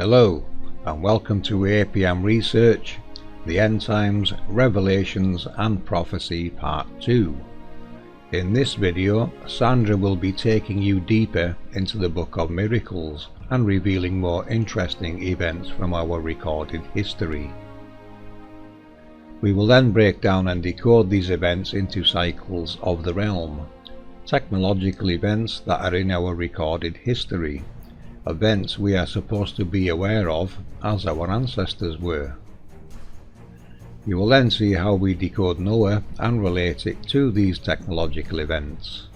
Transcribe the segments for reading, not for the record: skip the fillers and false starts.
Hello and welcome to APM Research, the End Times, Revelations and Prophecy Part 2. In this video, Sandra will be taking you deeper into the Book of Miracles and revealing more interesting events from our recorded history. We will then break down and decode these events into cycles of the realm, technological events that are in our recorded history, events we are supposed to be aware of as our ancestors were. You will then see how we decode Noah and relate it to these technological events.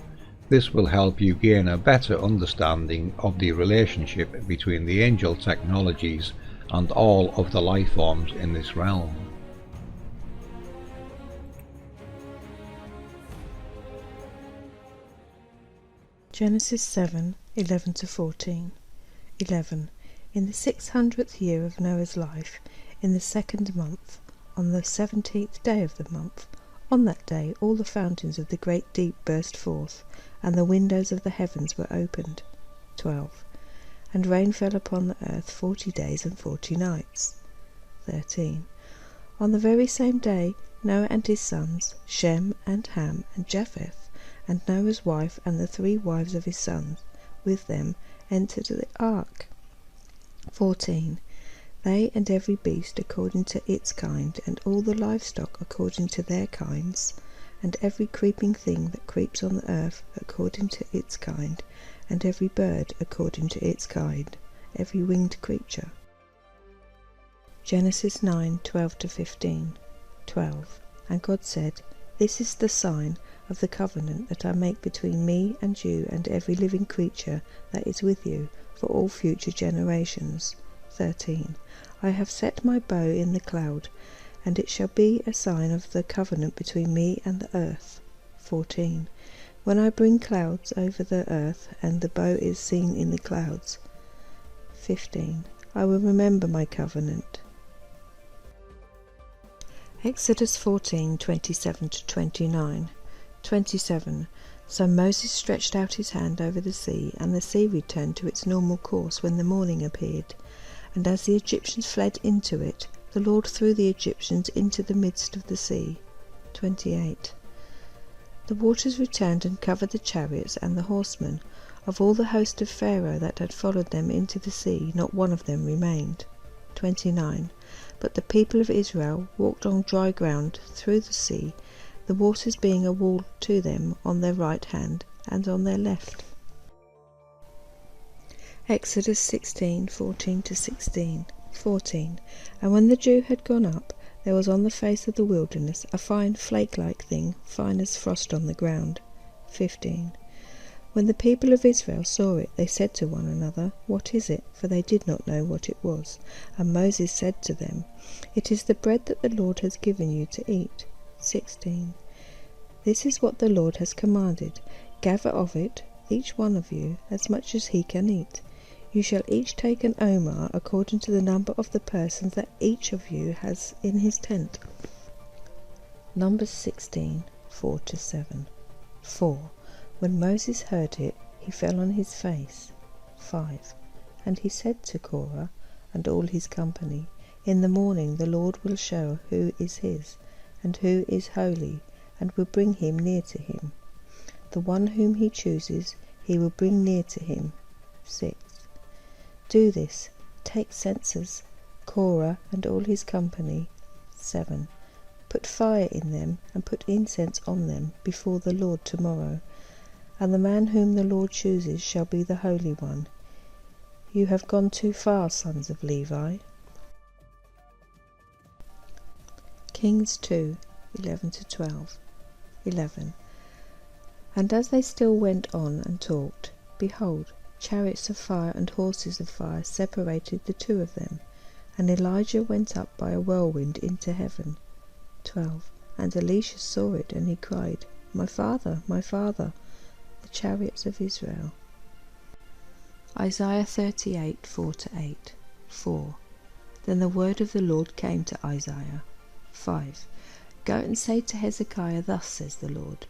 This will help you gain a better understanding of the relationship between the angel technologies and all of the life forms in this realm. Genesis 7:11-14. 11. In the 600th year of Noah's life, in the 2nd month, on the 17th day of the month, on that day all the fountains of the great deep burst forth, and the windows of the heavens were opened. 12. And rain fell upon the earth 40 days and 40 nights. 13. On the very same day Noah and his sons, Shem and Ham and Japheth, and Noah's wife and the 3 wives of his sons with them entered the ark. 14. They and every beast according to its kind, and all the livestock according to their kinds, and every creeping thing that creeps on the earth according to its kind, and every bird according to its kind, every winged creature. Genesis 9:12-15. 12. And God said, This is the sign of the covenant that I make between me and you and every living creature that is with you for all future generations. 13. I have set my bow in the cloud, and it shall be a sign of the covenant between me and the earth. 14. When I bring clouds over the earth, and the bow is seen in the clouds. 15. I will remember my covenant. Exodus 14:27-29. 27. So Moses stretched out his hand over the sea, and the sea returned to its normal course when the morning appeared. And as the Egyptians fled into it, the Lord threw the Egyptians into the midst of the sea. 28. The waters returned and covered the chariots and the horsemen. Of all the host of Pharaoh that had followed them into the sea, not one of them remained. 29. But the people of Israel walked on dry ground through the sea, the waters being a wall to them on their right hand and on their left. Exodus 16:14-16. 14. And when the dew had gone up, there was on the face of the wilderness a fine flake-like thing, fine as frost on the ground. 15. When the people of Israel saw it, they said to one another, What is it? For they did not know what it was. And Moses said to them, It is the bread that the Lord has given you to eat. 16. This is what the Lord has commanded. Gather of it, each one of you, as much as he can eat. You shall each take an omer according to the number of the persons that each of you has in his tent. Numbers 16:4-7. 4. When Moses heard it, he fell on his face. 5. And he said to Korah and all his company, In the morning the Lord will show who is his, and who is holy, and will bring him near to him. The one whom he chooses, he will bring near to him. 6. Do this, take censers, Korah and all his company. 7. Put fire in them, and put incense on them before the Lord tomorrow. And the man whom the Lord chooses shall be the Holy One. You have gone too far, sons of Levi. Kings 2:11-12. 11. And as they still went on and talked, behold, chariots of fire and horses of fire separated the 2 of them. And Elijah went up by a whirlwind into heaven. 12. And Elisha saw it, and he cried, My father, the chariots of Israel. Isaiah 38:4-8. 4. Then the word of the Lord came to Isaiah. 5. Go and say to Hezekiah, Thus says the Lord,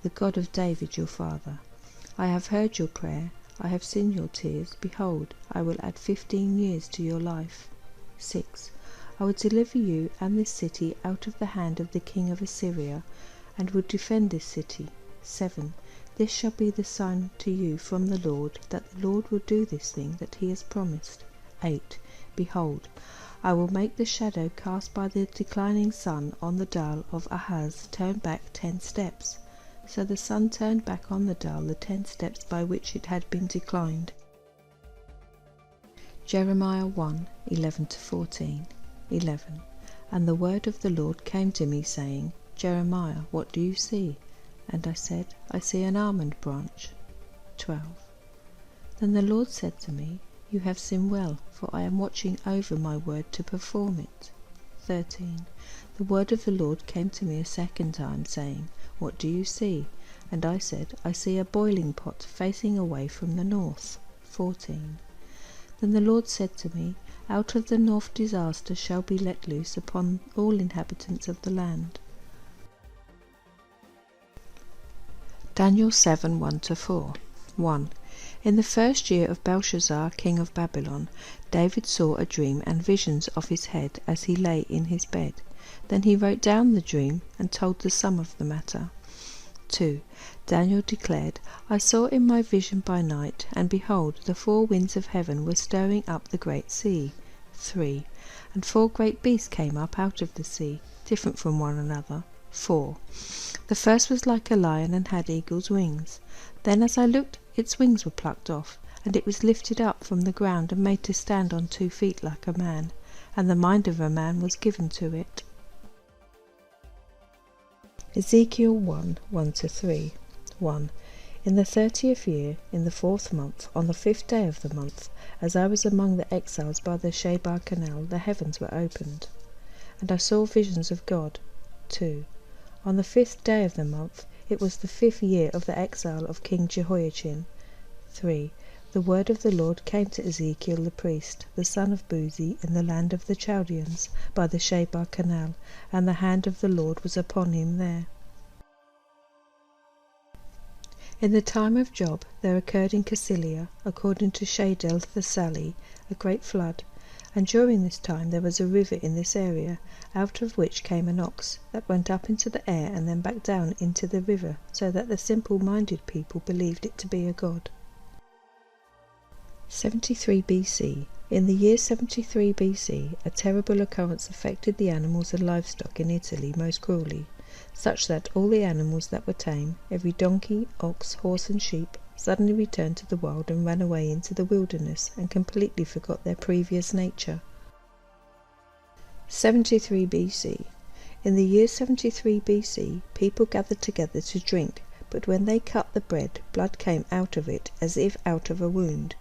the God of David your father, I have heard your prayer, I have seen your tears. Behold, I will add 15 years to your life. 6. I will deliver you and this city out of the hand of the king of Assyria, and will defend this city. 7. This shall be the sign to you from the Lord, that the Lord will do this thing that he has promised. 8. Behold, I will make the shadow cast by the declining sun on the dial of Ahaz turn back 10 steps. So the sun turned back on the dial the 10 steps by which it had been declined. Jeremiah 1, 11-14. 11. And the word of the Lord came to me, saying, Jeremiah, what do you see? And I said, I see an almond branch. 12. Then the Lord said to me, You have seen well, for I am watching over my word to perform it. 13. The word of the Lord came to me a second time, saying, What do you see? And I said, I see a boiling pot facing away from the north. 14. Then the Lord said to me, Out of the north disaster shall be let loose upon all inhabitants of the land. Daniel 7, 1-4. 1. In the first year of Belshazzar, king of Babylon, David saw a dream and visions of his head as he lay in his bed. Then he wrote down the dream and told the sum of the matter. 2. Daniel declared, I saw in my vision by night, and behold, the 4 winds of heaven were stirring up the great sea. 3. And 4 great beasts came up out of the sea, different from one another. 4. The first was like a lion and had eagle's wings. Then as I looked, its wings were plucked off, and it was lifted up from the ground and made to stand on 2 feet like a man, and the mind of a man was given to it. Ezekiel 1, 1-3. 1. In the 30th year, in the 4th month, on the 5th day of the month, as I was among the exiles by the Shebar canal, the heavens were opened, and I saw visions of God. 2. On the 5th day of the month, it was the 5th year of the exile of King Jehoiachin. 3. The word of the Lord came to Ezekiel the priest, the son of Buzi, in the land of the Chaldeans, by the Shebar canal, and the hand of the Lord was upon him there. In the time of Job there occurred in Cassilia, according to Shadel Thessali, a great flood, and during this time there was a river in this area, out of which came an ox, that went up into the air and then back down into the river, so that the simple-minded people believed it to be a god. 73 BC. In the year 73 BC, a terrible occurrence affected the animals and livestock in Italy most cruelly, such that all the animals that were tame, every donkey, ox, horse and sheep, suddenly returned to the wild and ran away into the wilderness and completely forgot their previous nature. 73 BC. In the year 73 BC, people gathered together to drink, but when they cut the bread, blood came out of it as if out of a wound.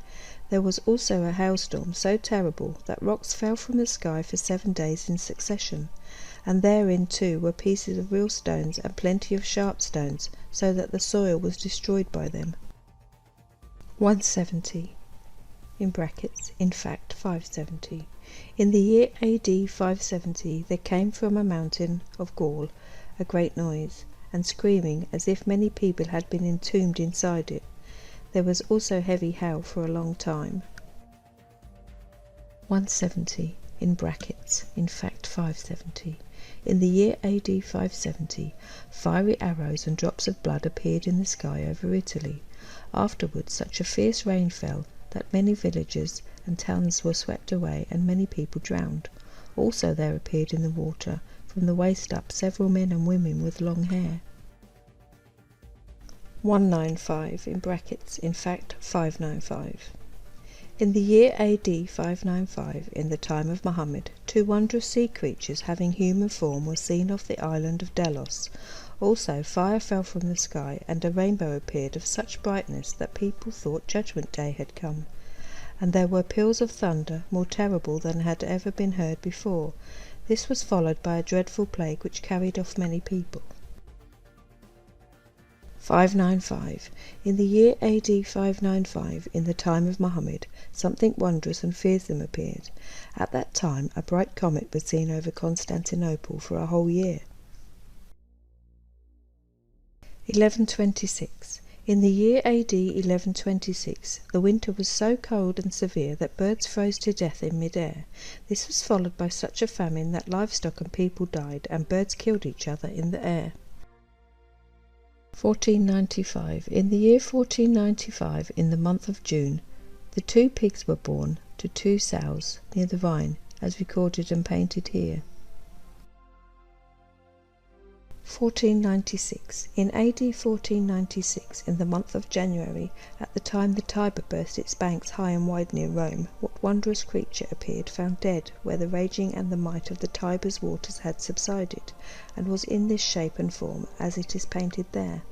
There was also a hailstorm so terrible that rocks fell from the sky for 7 days in succession, and therein too were pieces of real stones and plenty of sharp stones, so that the soil was destroyed by them. 170. In fact 570. In the year AD 570 there came from a mountain of Gaul a great noise, and screaming as if many people had been entombed inside it. There was also heavy hail for a long time. 170. In fact 570. In the year AD 570, fiery arrows and drops of blood appeared in the sky over Italy. Afterwards such a fierce rain fell that many villages and towns were swept away and many people drowned. Also there appeared in the water, from the waist up, several men and women with long hair. 195. In fact 595. In the year AD 595, in the time of Muhammad, 2 wondrous sea creatures having human form were seen off the island of Delos. Also fire fell from the sky, and a rainbow appeared of such brightness that people thought Judgment Day had come. And there were peals of thunder, more terrible than had ever been heard before. This was followed by a dreadful plague which carried off many people. 595. In the year AD 595, in the time of Muhammad, something wondrous and fearsome appeared. At that time a bright comet was seen over Constantinople for a whole year. 1126. In the year AD 1126, the winter was so cold and severe that birds froze to death in mid-air. This was followed by such a famine that livestock and people died, and birds killed each other in the air. 1495. In the year 1495, in the month of June, the 2 pigs were born to 2 sows near the Rhine, as recorded and painted here. 1496. In AD 1496, in the month of January, at the time the Tiber burst its banks high and wide near Rome, what wondrous creature appeared, found dead where the raging and the might of the Tiber's waters had subsided, and was in this shape and form as it is painted there.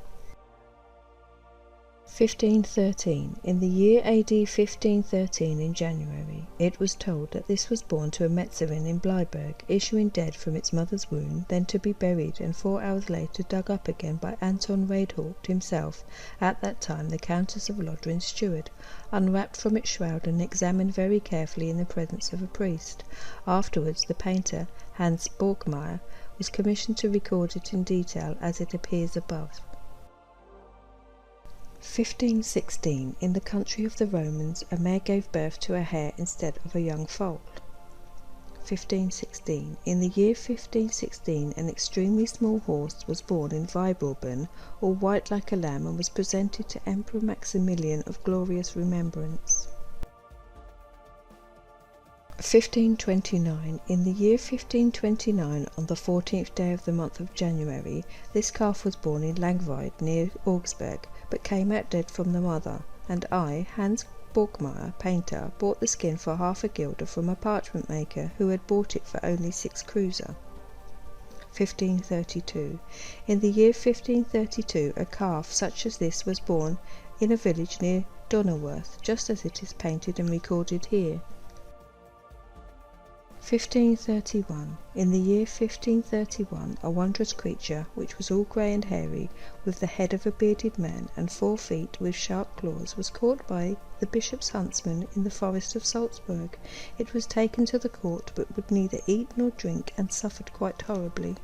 1513. In the year AD 1513, in January, it was told that this was born to a Metzerin in Bleiberg, issuing dead from its mother's womb, then to be buried, and 4 hours later dug up again by Anton Reidhaupt himself, at that time the Countess of Lodrin's steward, unwrapped from its shroud and examined very carefully in the presence of a priest. Afterwards the painter, Hans Borgmeier, was commissioned to record it in detail as it appears above. 1516. In the country of the Romans, a mare gave birth to a hare instead of a young foal. 1516. In the year 1516, an extremely small horse was born in Weibelben, all white like a lamb, and was presented to Emperor Maximilian of glorious remembrance. 1529. In the year 1529, on the 14th day of the month of January, this calf was born in Langweid near Augsburg, but came out dead from the mother, and I, Hans Borgmeier, painter, bought the skin for half a guilder from a parchment maker who had bought it for only 6 kreuzer. 1532. In the year 1532, a calf such as this was born in a village near Donauworth, just as it is painted and recorded here. 1531. In the year 1531, a wondrous creature, which was all grey and hairy, with the head of a bearded man, and 4 feet with sharp claws, was caught by the bishop's huntsman in the forest of Salzburg. It was taken to the court, but would neither eat nor drink, and suffered quite horribly.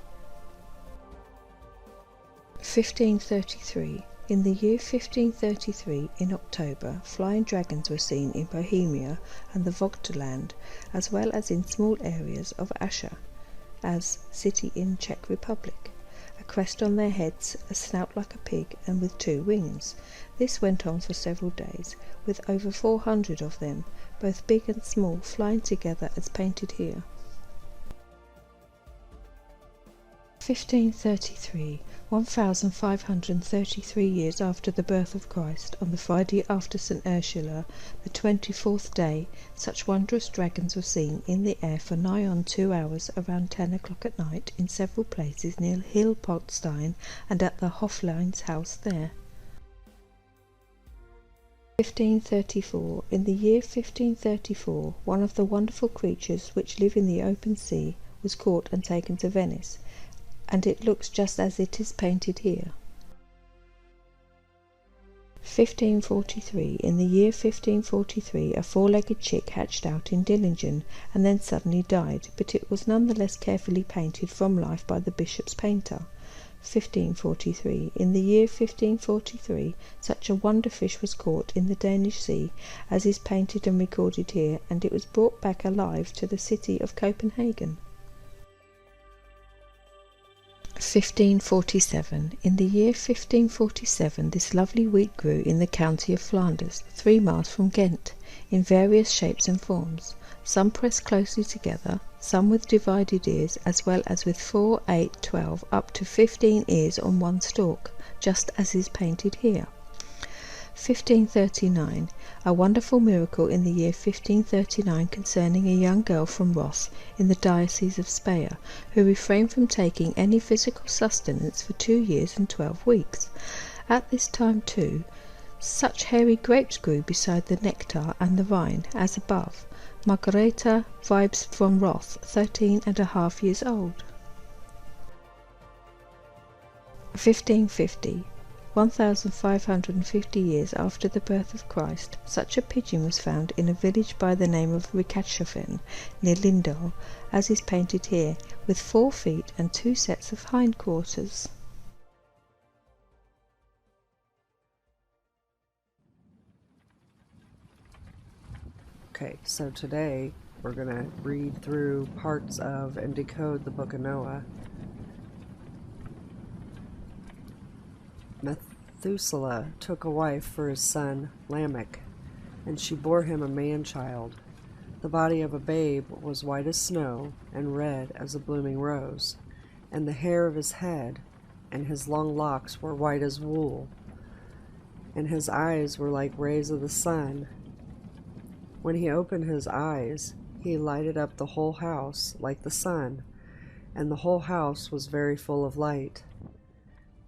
1533. In the year 1533, in October, flying dragons were seen in Bohemia and the Vogtland, as well as in small areas of Ascha, as city in Czech Republic. A crest on their heads, a snout like a pig, and with 2 wings. This went on for several days, with over 400 of them, both big and small, flying together as painted here. 1533. 1533 years after the birth of Christ, on the Friday after St. Ursula, the 24th day, such wondrous dragons were seen in the air for nigh on 2 hours, around 10 o'clock at night, in several places near Hilpoltstein and at the Hoflein's house there. 1534. In the year 1534, one of the wonderful creatures which live in the open sea was caught and taken to Venice, and it looks just as it is painted here. 1543. In the year 1543, a 4-legged chick hatched out in Dillingen, and then suddenly died, but it was none the less carefully painted from life by the bishop's painter. 1543. In the year 1543, such a wonder fish was caught in the Danish sea, as is painted and recorded here, and it was brought back alive to the city of Copenhagen. 1547. In the year 1547, this lovely wheat grew in the county of Flanders, 3 miles from Ghent, in various shapes and forms, some pressed closely together, some with divided ears, as well as with 4, 8, 12, up to 15 ears on one stalk, just as is painted here. 1539. A wonderful miracle in the year 1539 concerning a young girl from Ross, in the Diocese of Speyer, who refrained from taking any physical sustenance for 2 years and 12 weeks. At this time, too, such hairy grapes grew beside the nectar and the vine, as above. Margareta Vibes from Roth, 13½ years old. 1550. 1550 years after the birth of Christ, such a pigeon was found in a village by the name of Rickatshofen, near Lindau, as is painted here, with 4 feet and 2 sets of hindquarters. Okay, so today we're going to read through parts of and decode the Book of Noah. Methuselah took a wife for his son Lamech, and she bore him a man-child. The body of a babe was white as snow and red as a blooming rose, and the hair of his head and his long locks were white as wool, and his eyes were like rays of the sun. When he opened his eyes, he lighted up the whole house like the sun, and the whole house was very full of light.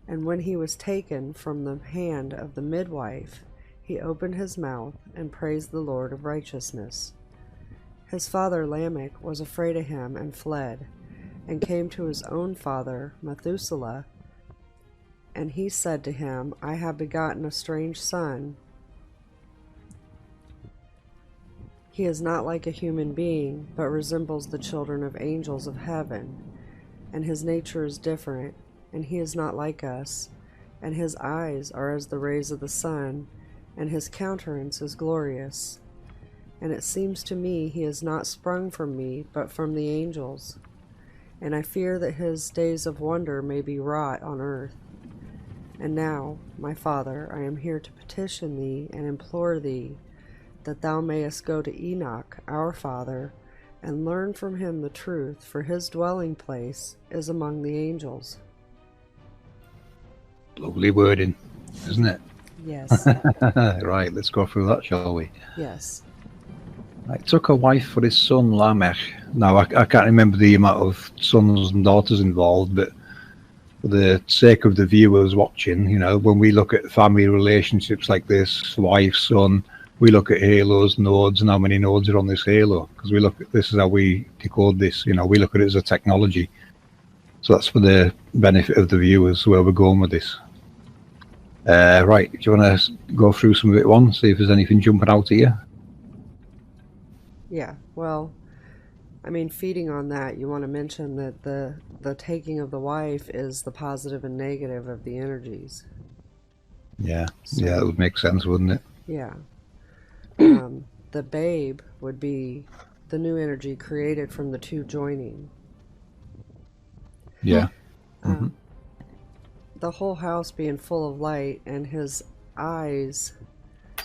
And when he was taken from the hand of the midwife, he opened his mouth and praised the Lord of righteousness. His father Lamech was afraid of him and fled, and came to his own father Methuselah, and he said to him, I have begotten a strange son. He is not like a human being, but resembles the children of angels of heaven, and his nature is different, and he is not like us, and his eyes are as the rays of the sun, and his countenance is glorious. And it seems to me he is not sprung from me, but from the angels. And I fear that his days of wonder may be wrought on earth. And now, my Father, I am here to petition thee and implore thee, that thou mayest go to Enoch, our father, and learn from him the truth, for his dwelling place is among the angels. Lovely wording, isn't it? Yes. Right, let's go through that, shall we? Yes. I took a wife for his son Lamech. Now, I can't remember the amount of sons and daughters involved, but for the sake of the viewers watching, you know, when we look at family relationships like this, wife, son, we look at halos, nodes, and how many nodes are on this halo, because we look at this is how we decode this, you know, we look at it as a technology. So that's for the benefit of the viewers, where we're going with this. Right, do you want to go through some of it one, see if there's anything jumping out at you? Yeah, well, I mean, feeding on that, you want to mention that the taking of the wife is the positive and negative of the energies. Yeah, yeah, that would make sense, wouldn't it? Yeah. The babe would be the new energy created from the two joining. Yeah. The whole house being full of light and his eyes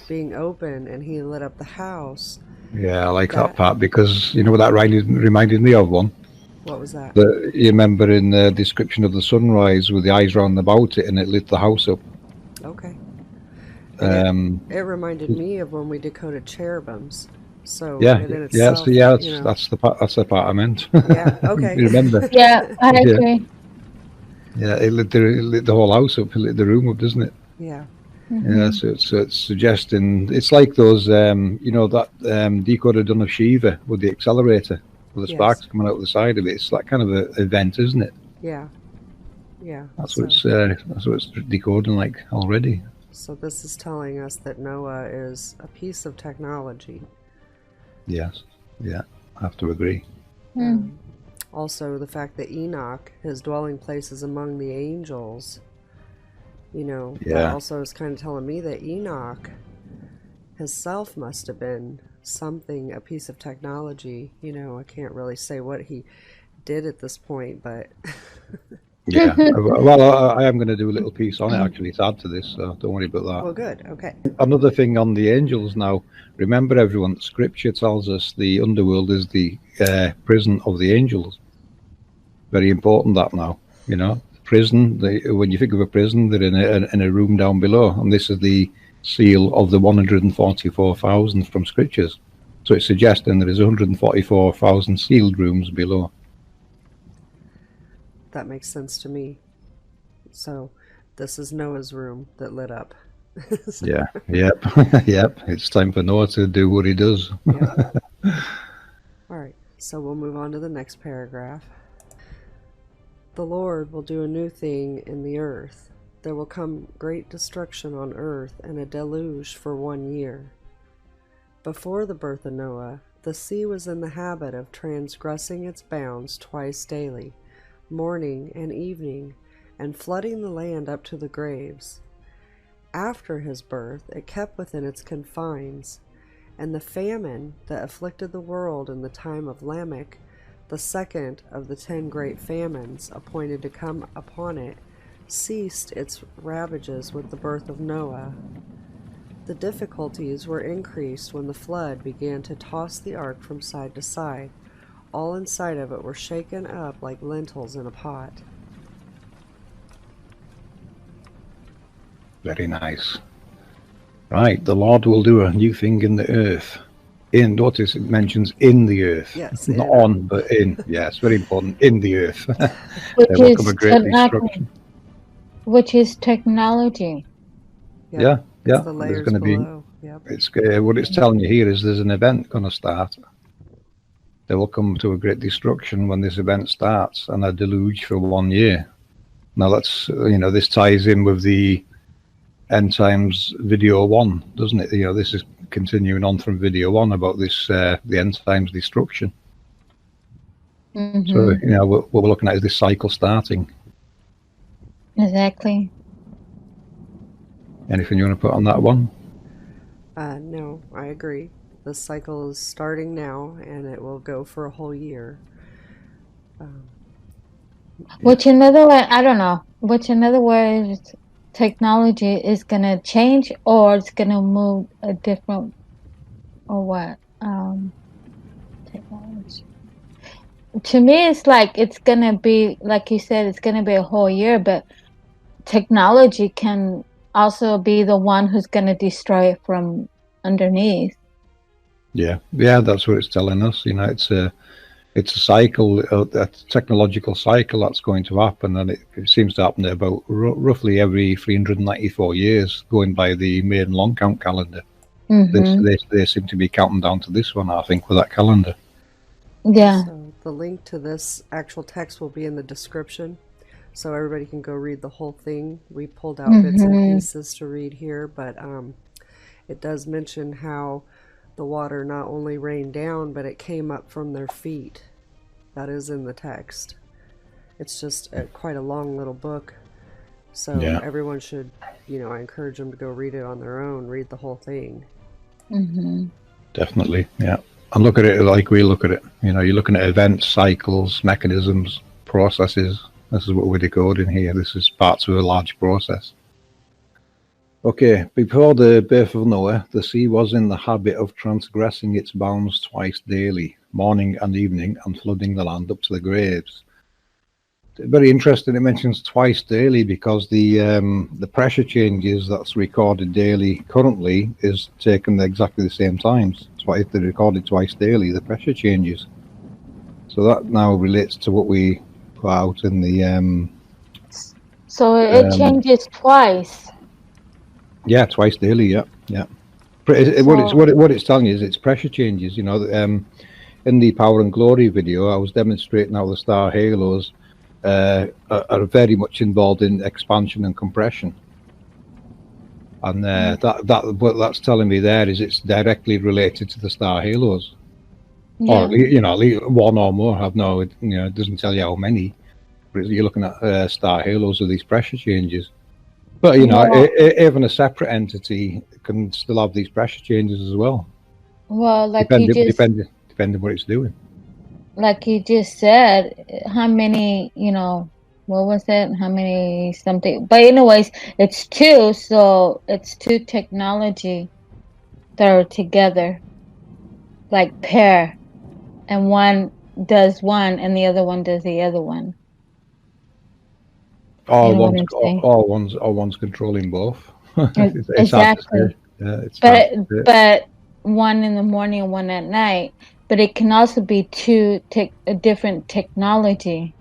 being open and he lit up the house. Yeah, I like that part, because you know what that reminded me of one? What was that? You remember in the description of the sunrise with the eyes round about it and it lit the house up. Okay. It reminded me of when we decoded cherubims. So that's the part I meant. Yeah, okay. You remember? Yeah, I agree. Yeah, it lit the whole house up, it lit the room up, doesn't it? Yeah. Yeah, so it's suggesting, it's like those, you know, that decoder done of Shiva with the accelerator, with the sparks coming out the side of it. It's that kind of an event, isn't it? Yeah. Yeah. That's what it's decoding like already. So this is telling us that Noah is a piece of technology. Yes. Yeah, I have to agree. Also, the fact that Enoch, his dwelling place is among the angels, you know, that also is kind of telling me that Enoch himself must have been something, a piece of technology. You know, I can't really say what he did at this point, but... Yeah, well, I am going to do a little piece on it, actually, to add to this, so don't worry about that. Well, good, okay. Another thing on the angels now, remember everyone, Scripture tells us the underworld is the prison of the angels. Very important that now, you know. Prison, when you think of a prison, they're in a room down below, and this is the seal of the 144,000 from Scriptures. So it's suggesting there is 144,000 sealed rooms below. That makes sense to me. So this is Noah's room that lit up. Yeah, yep. It's time for Noah to do what he does. Yep. All right, so we'll move on to the next paragraph. The Lord will do a new thing in the earth. There will come great destruction on earth and a deluge for 1 year. Before the birth of Noah, the sea was in the habit of transgressing its bounds twice daily, morning and evening, and flooding the land up to the graves. After his birth, it kept within its confines, And the famine that afflicted the world in the time of Lamech, the second of the 10 great famines appointed to come upon it, ceased its ravages with the birth of Noah. The difficulties were increased when the flood began to toss the ark from side to side. All inside of it were shaken up like lentils in a pot. Very nice. Right, the Lord will do a new thing in the earth. In, notice it mentions in the earth. Yes, Not in. on, but in. Yeah, it's very important. In the earth. Which There will is come a great destruction. which is technology. Yep. Yeah, yeah. The There's layers going to be. below. Yep. It's what it's telling you here is there's an event going to start. There will come to a great destruction when this event starts, and a deluge for 1 year. Now that's this ties in with the End Times video 1, doesn't it? This is continuing on from video 1 about this the End Times destruction. Mm-hmm. So what we're looking at is this cycle starting. Exactly. Anything you want to put on that one? No, I agree. The cycle is starting now, and it will go for a whole year. Which in other way, I don't know. Which in other words, technology is gonna change, or it's gonna move a different, or what? Technology. To me, it's like it's gonna be, like you said, it's gonna be a whole year, but technology can also be the one who's gonna destroy it from underneath. Yeah, that's what it's telling us. It's a cycle, a technological cycle that's going to happen, and it seems to happen about roughly every 394 years, going by the maiden long count calendar. Mm-hmm. They seem to be counting down to this one, I think, with that calendar. Yeah. So the link to this actual text will be in the description, so everybody can go read the whole thing. We pulled out bits and pieces to read here, but it does mention how the water not only rained down, but it came up from their feet. That is in the text. It's just quite a long little book, so everyone should, I encourage them to go read it on their own, read the whole thing. Mm-hmm. Definitely, yeah. And look at it like we look at it. You're looking at events, cycles, mechanisms, processes. This is what we're decoding here. This is parts of a large process. Okay, before the birth of Noah, the sea was in the habit of transgressing its bounds twice daily, morning and evening, and flooding the land up to the graves. Very interesting. It mentions twice daily because the pressure changes that's recorded daily currently is taken exactly the same times. That's why if they're recorded twice daily, the pressure changes. So that now relates to what we put out in the. So it changes twice. Yeah, twice daily. Yeah. What it's telling you is it's pressure changes. In the Power and Glory video, I was demonstrating how the star halos are very much involved in expansion and compression, and what that's telling me there is it's directly related to the star halos, or at least one or more. It doesn't tell you how many, but you're looking at star halos of these pressure changes. But even a separate entity can still have these pressure changes as well. Well, depending what it's doing. Like you just said, how many, what was it? How many something? But anyways, it's two, so it's two technology that are together, like pair, and one does one and the other one does the other one. One's controlling both. Exactly. But one in the morning and one at night. But it can also be a different technology.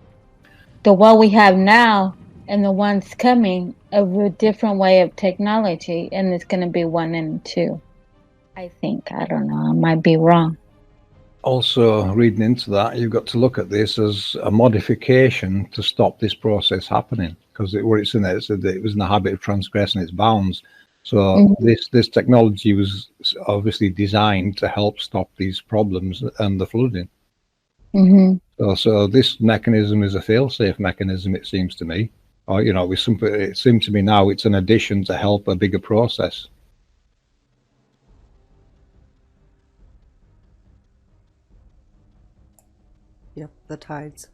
The one we have now and the one's coming, a different way of technology, and it's going to be 1 and 2. I think. I don't know. I might be wrong. Also, reading into that, you've got to look at this as a modification to stop this process happening, because what it's in there, it said that it was in the habit of transgressing its bounds. So this technology was obviously designed to help stop these problems and the flooding. So this mechanism is a fail-safe mechanism, it seems to me. Or it seems to me now it's an addition to help a bigger process. Yep, the tides.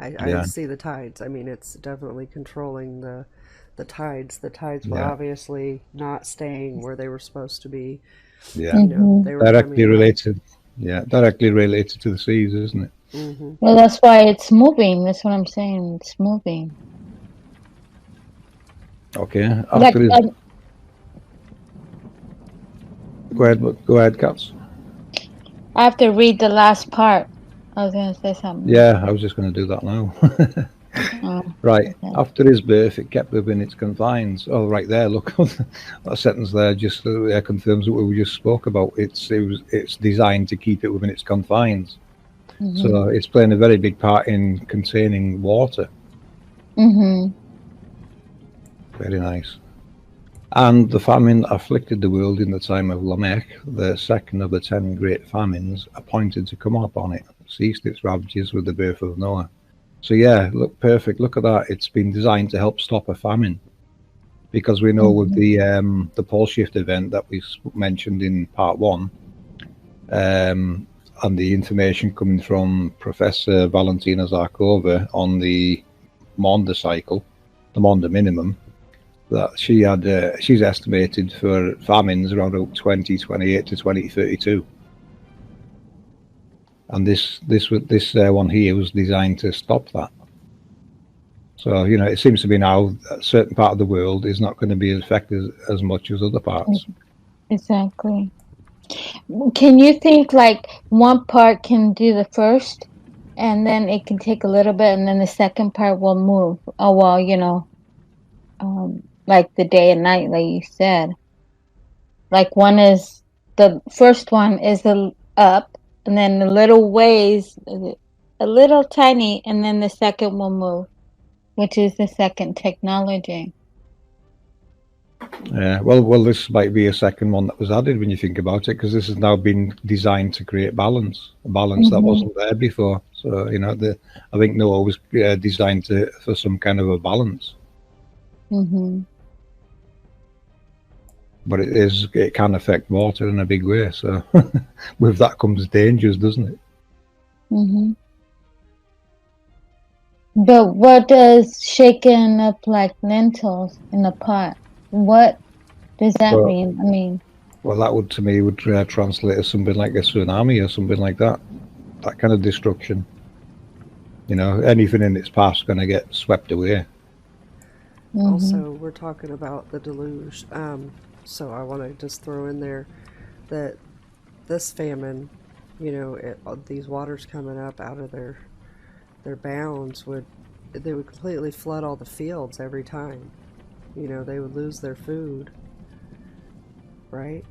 I see the tides. I mean, it's definitely controlling the tides. The tides were obviously not staying where they were supposed to be. Yeah. You know, they were Directly coming up. related. Yeah, directly related to the seas, isn't it? Mm-hmm. Well, that's why it's moving. That's what I'm saying. It's moving. Okay. Like, After this, go ahead, Katz. I have to read the last part. I was going to say something. Yeah, I was just going to do that now. Right. Okay. After his birth, it kept within its confines. Oh, right there. Look, that sentence there just confirms what we just spoke about. It's designed to keep it within its confines. So it's playing a very big part in containing water. Very nice. And the famine afflicted the world in the time of Lamech, the second of the 10 great famines appointed to come upon it, ceased its ravages with the birth of Noah. So yeah, look, perfect. Look at that. It's been designed to help stop a famine, because we know with the pole shift event that we mentioned in part 1, and the information coming from Professor Valentina Zarkova on the Maunder cycle, the Maunder minimum, that she's estimated for famines around 2028 to 2032. And this one here was designed to stop that. So, you know, it seems to be now a certain part of the world is not going to be affected as much as other parts. Exactly. Can you think like one part can do the first, and then it can take a little bit, and then the second part will move? Oh, well, you know, like the day and night, like you said. Like the first one is up, and then the little ways, a little tiny, and then the second will move, which is the second technology. Yeah, well, this might be a second one that was added when you think about it, because this has now been designed to create balance, a balance that wasn't there before. So, you know, I think Noah was designed for some kind of a balance. But it can affect water in a big way. So with that comes dangers, doesn't it? But what does shaking up like lentils in a pot? What does that mean? I mean, well, that would to me would translate as something like a tsunami or something like that. That kind of destruction. You know, anything in its path is going to get swept away. Also, we're talking about the deluge. So I want to just throw in there that this famine, you know, these waters coming up out of their bounds they would completely flood all the fields every time. You know, they would lose their food, right?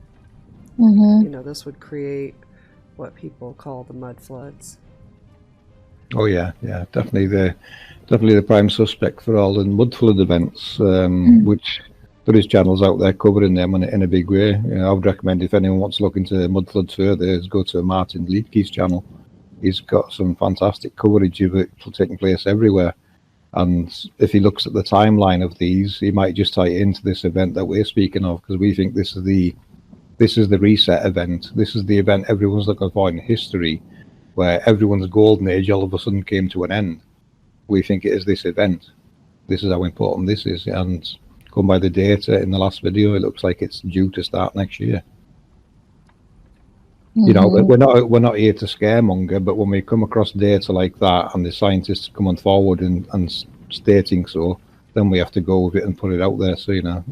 You know, this would create what people call the mud floods. Oh yeah, definitely the prime suspect for all the mud flood events, which there is channels out there covering them in a big way. You know, I would recommend if anyone wants to look into mud floods further, is go to Martin Leakey's channel. He's got some fantastic coverage of it taking place everywhere. And if he looks at the timeline of these, he might just tie it into this event that we're speaking of, because we think this is the reset event. This is the event everyone's looking for in history, where everyone's golden age all of a sudden came to an end. We think it is this event. This is how important this is. And going by the data in the last video, it looks like it's due to start next year. You know, we're not here to scaremonger, but when we come across data like that and the scientists coming forward and stating so, then we have to go with it and put it out there. So, you know,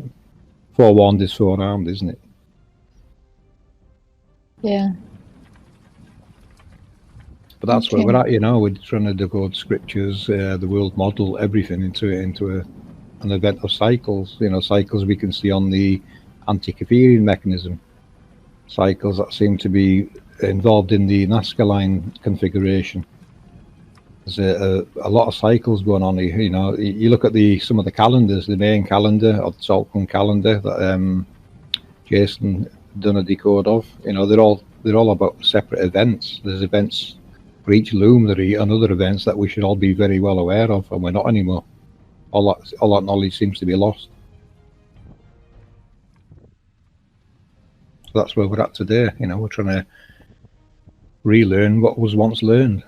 forewarned is forearmed, isn't it? Yeah. But that's where we're at, you know. We're trying to decode scriptures, the world model, everything into an event of cycles. You know, cycles we can see on the Antikytherian mechanism. Cycles that seem to be involved in the Nazca line configuration. There's a lot of cycles going on here. You know, you look at some of the calendars, the main calendar or the Tzolk'in calendar that Jason done a decode of. You know, they're all about separate events. There's events for each luminary and other events that we should all be very well aware of, and we're not anymore. All that knowledge seems to be lost. So that's where we're at today. You know, we're trying to relearn what was once learned.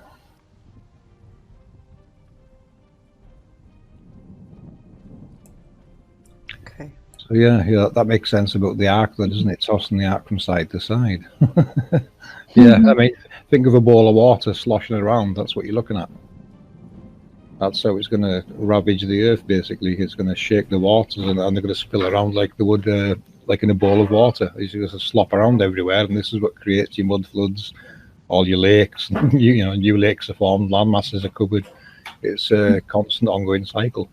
So yeah, that makes sense about the ark, though, doesn't it? Tossing the ark from side to side. Yeah, I mean, think of a ball of water sloshing around. That's what you're looking at. That's how it's going to ravage the earth, basically. It's going to shake the waters, and they're going to spill around like they would, like in a bowl of water. It's going to slop around everywhere, and this is what creates your mud floods, all your lakes. New lakes are formed, land masses are covered. It's a constant, ongoing cycle.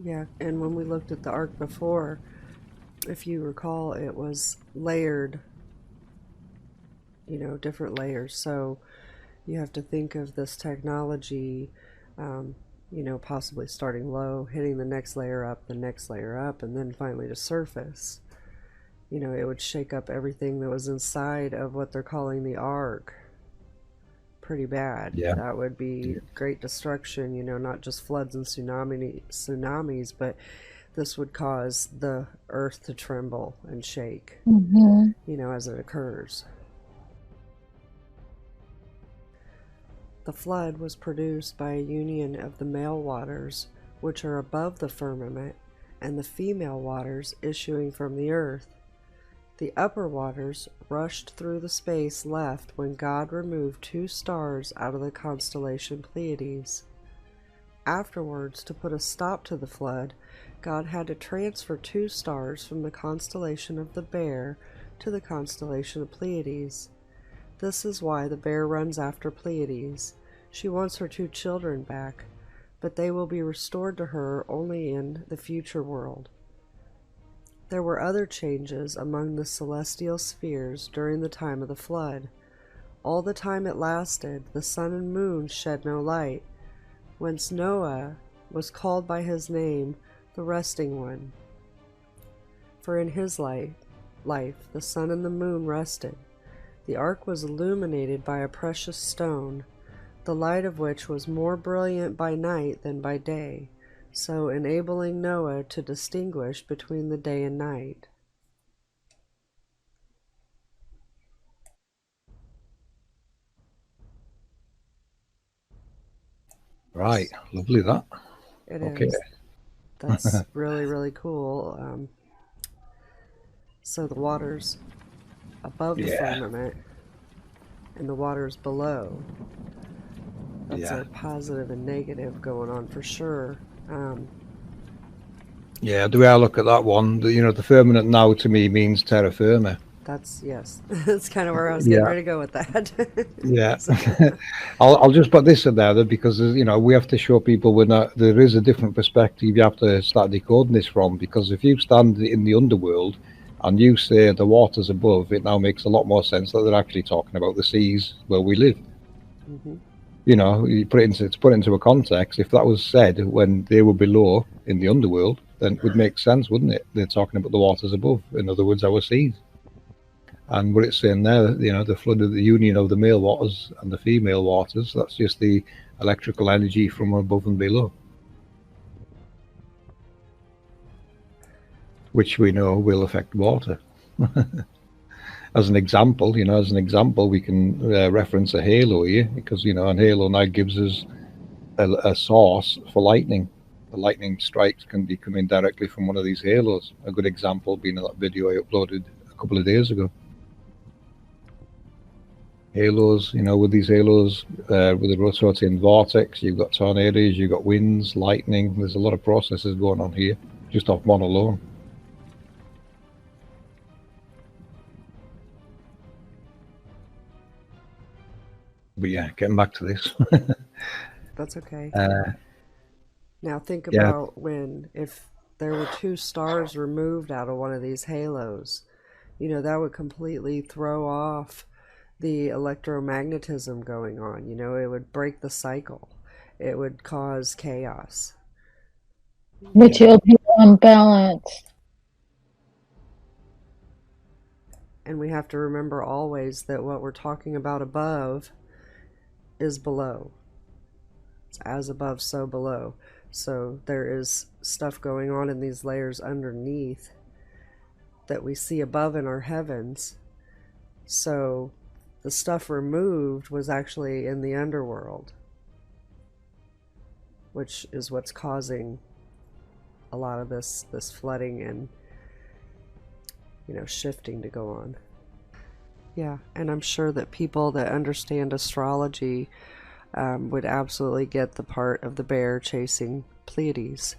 Yeah, and when we looked at the ark before, if you recall, it was layered, different layers. So you have to think of this technology, possibly starting low, hitting the next layer up, and then finally to surface. It would shake up everything that was inside of what they're calling the ark. Pretty bad. Yeah. That would be great destruction, not just floods and tsunamis, but this would cause the earth to tremble and shake, as it occurs. The flood was produced by a union of the male waters, which are above the firmament, and the female waters issuing from the earth. The upper waters rushed through the space left when God removed 2 stars out of the constellation Pleiades. Afterwards, to put a stop to the flood, God had to transfer 2 stars from the constellation of the Bear to the constellation of Pleiades. This is why the Bear runs after Pleiades. She wants her 2 children back, but they will be restored to her only in the future world. There were other changes among the celestial spheres during the time of the flood. All the time it lasted, the sun and moon shed no light, whence Noah was called by his name, the Resting One. For in his life the sun and the moon rested. The ark was illuminated by a precious stone, the light of which was more brilliant by night than by day, so enabling Noah to distinguish between the day and night. Right, lovely that. It Okay. is. That's really, really cool. So the waters above the firmament and the waters below. That's a positive and negative going on for sure. Yeah, the way I look at that one, the firmament now to me means terra firma. Yes. That's kind of where I was getting ready to go with that. Yeah. I'll just put this in there because, we have to show people there is a different perspective you have to start decoding this from, because if you stand in the underworld and you say the waters above, it now makes a lot more sense that they're actually talking about the seas where we live. You put it into a context. If that was said when they were below in the underworld, then it would make sense, wouldn't it? They're talking about the waters above. In other words, our seas. And what it's saying there, the flood of the union of the male waters and the female waters, that's just the electrical energy from above and below, which we know will affect water. As an example, we can reference a halo here, because, a halo now gives us a source for lightning. The lightning strikes can be coming directly from one of these halos. A good example being that video I uploaded a couple of days ago. Halos, with these halos, with the rotating vortex, you've got tornadoes, you've got winds, lightning. There's a lot of processes going on here, just off one alone. But yeah, getting back to this. That's okay. Now think about if there were 2 stars removed out of one of these halos, that would completely throw off the electromagnetism going on. It would break the cycle. It would cause chaos. Which will be unbalanced. And we have to remember always that what we're talking about above is below. It's as above, so below. So there is stuff going on in these layers underneath that we see above in our heavens. So the stuff removed was actually in the underworld, which is what's causing a lot of this flooding and, you know, shifting to go on. Yeah, and I'm sure that people that understand astrology would absolutely get the part of the bear chasing Pleiades.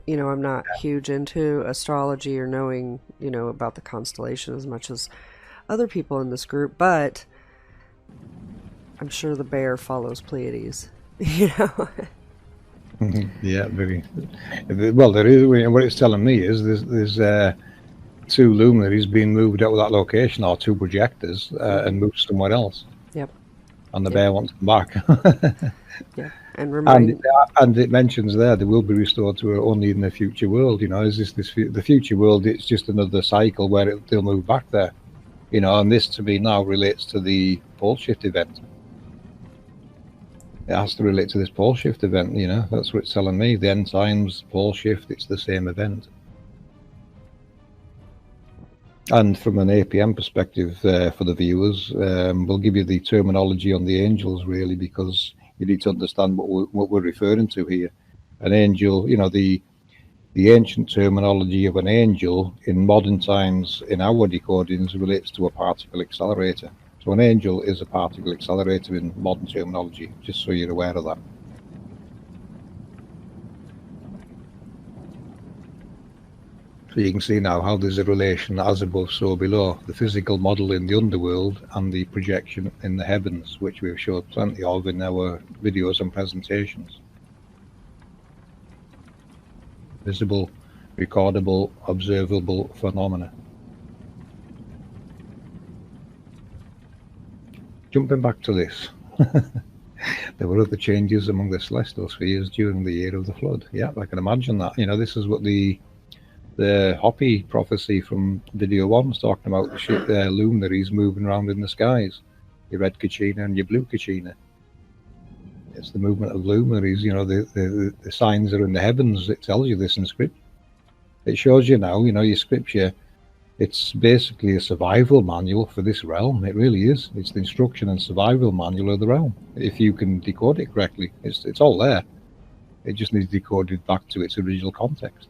You know, I'm not huge into astrology or knowing, you know, about the constellation as much as other people in this group, but I'm sure the bear follows Pleiades, you know. Yeah, very well. There is, what it's telling me is there's 2 luminaries being moved out of that location, or 2 projectors, and moved somewhere else. Yep. And the bear wants them back. Yeah, and and it mentions there they will be restored to only in the future world. You know, is this the future world? It's just another cycle where they'll move back there. You know, and this to me now relates to the pole shift event. It has to relate to this pole shift event. You know, that's what it's telling me. The end times, pole shift, it's the same event. And from an APM perspective, for the viewers, we'll give you the terminology on the angels, really, because you need to understand what we're referring to here. An angel, you know, the ancient terminology of an angel in modern times in our decodings relates to a particle accelerator. So an angel is a particle accelerator in modern terminology, just so you're aware of that. So you can see now how there's a relation as above, so below, the physical model in the underworld and the projection in the heavens, which we've showed plenty of in our videos and presentations. Visible, recordable, observable phenomena. Jumping back to this, there were other changes among the celestial spheres during the year of the flood. Yeah, I can imagine that. You know, this is what the Hoppy prophecy from video 1 was talking about, the luminaries moving around in the skies, your red Kachina and your blue Kachina. It's the movement of luminaries. You know, the signs are in the heavens. It tells you this in script. It shows you now, you know, your scripture, it's basically a survival manual for this realm. It really is. It's the instruction and survival manual of the realm. If you can decode it correctly, it's all there. It just needs decoded back to its original context.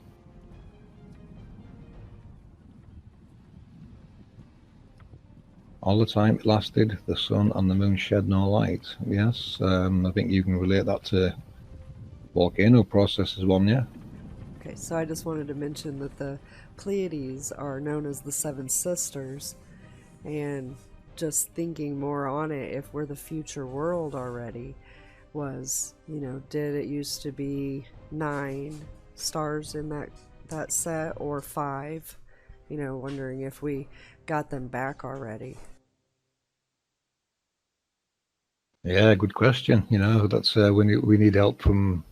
All the time it lasted, the sun and the moon shed no light. Yes, I think you can relate that to volcano processes one, yeah. Okay, so I just wanted to mention that the Pleiades are known as the 7 sisters, and just thinking more on it, if we're the future world already, was, you know, did it used to be 9 stars in that set, or 5? You know, wondering if we got them back already. Yeah, good question. You know, that's we need help from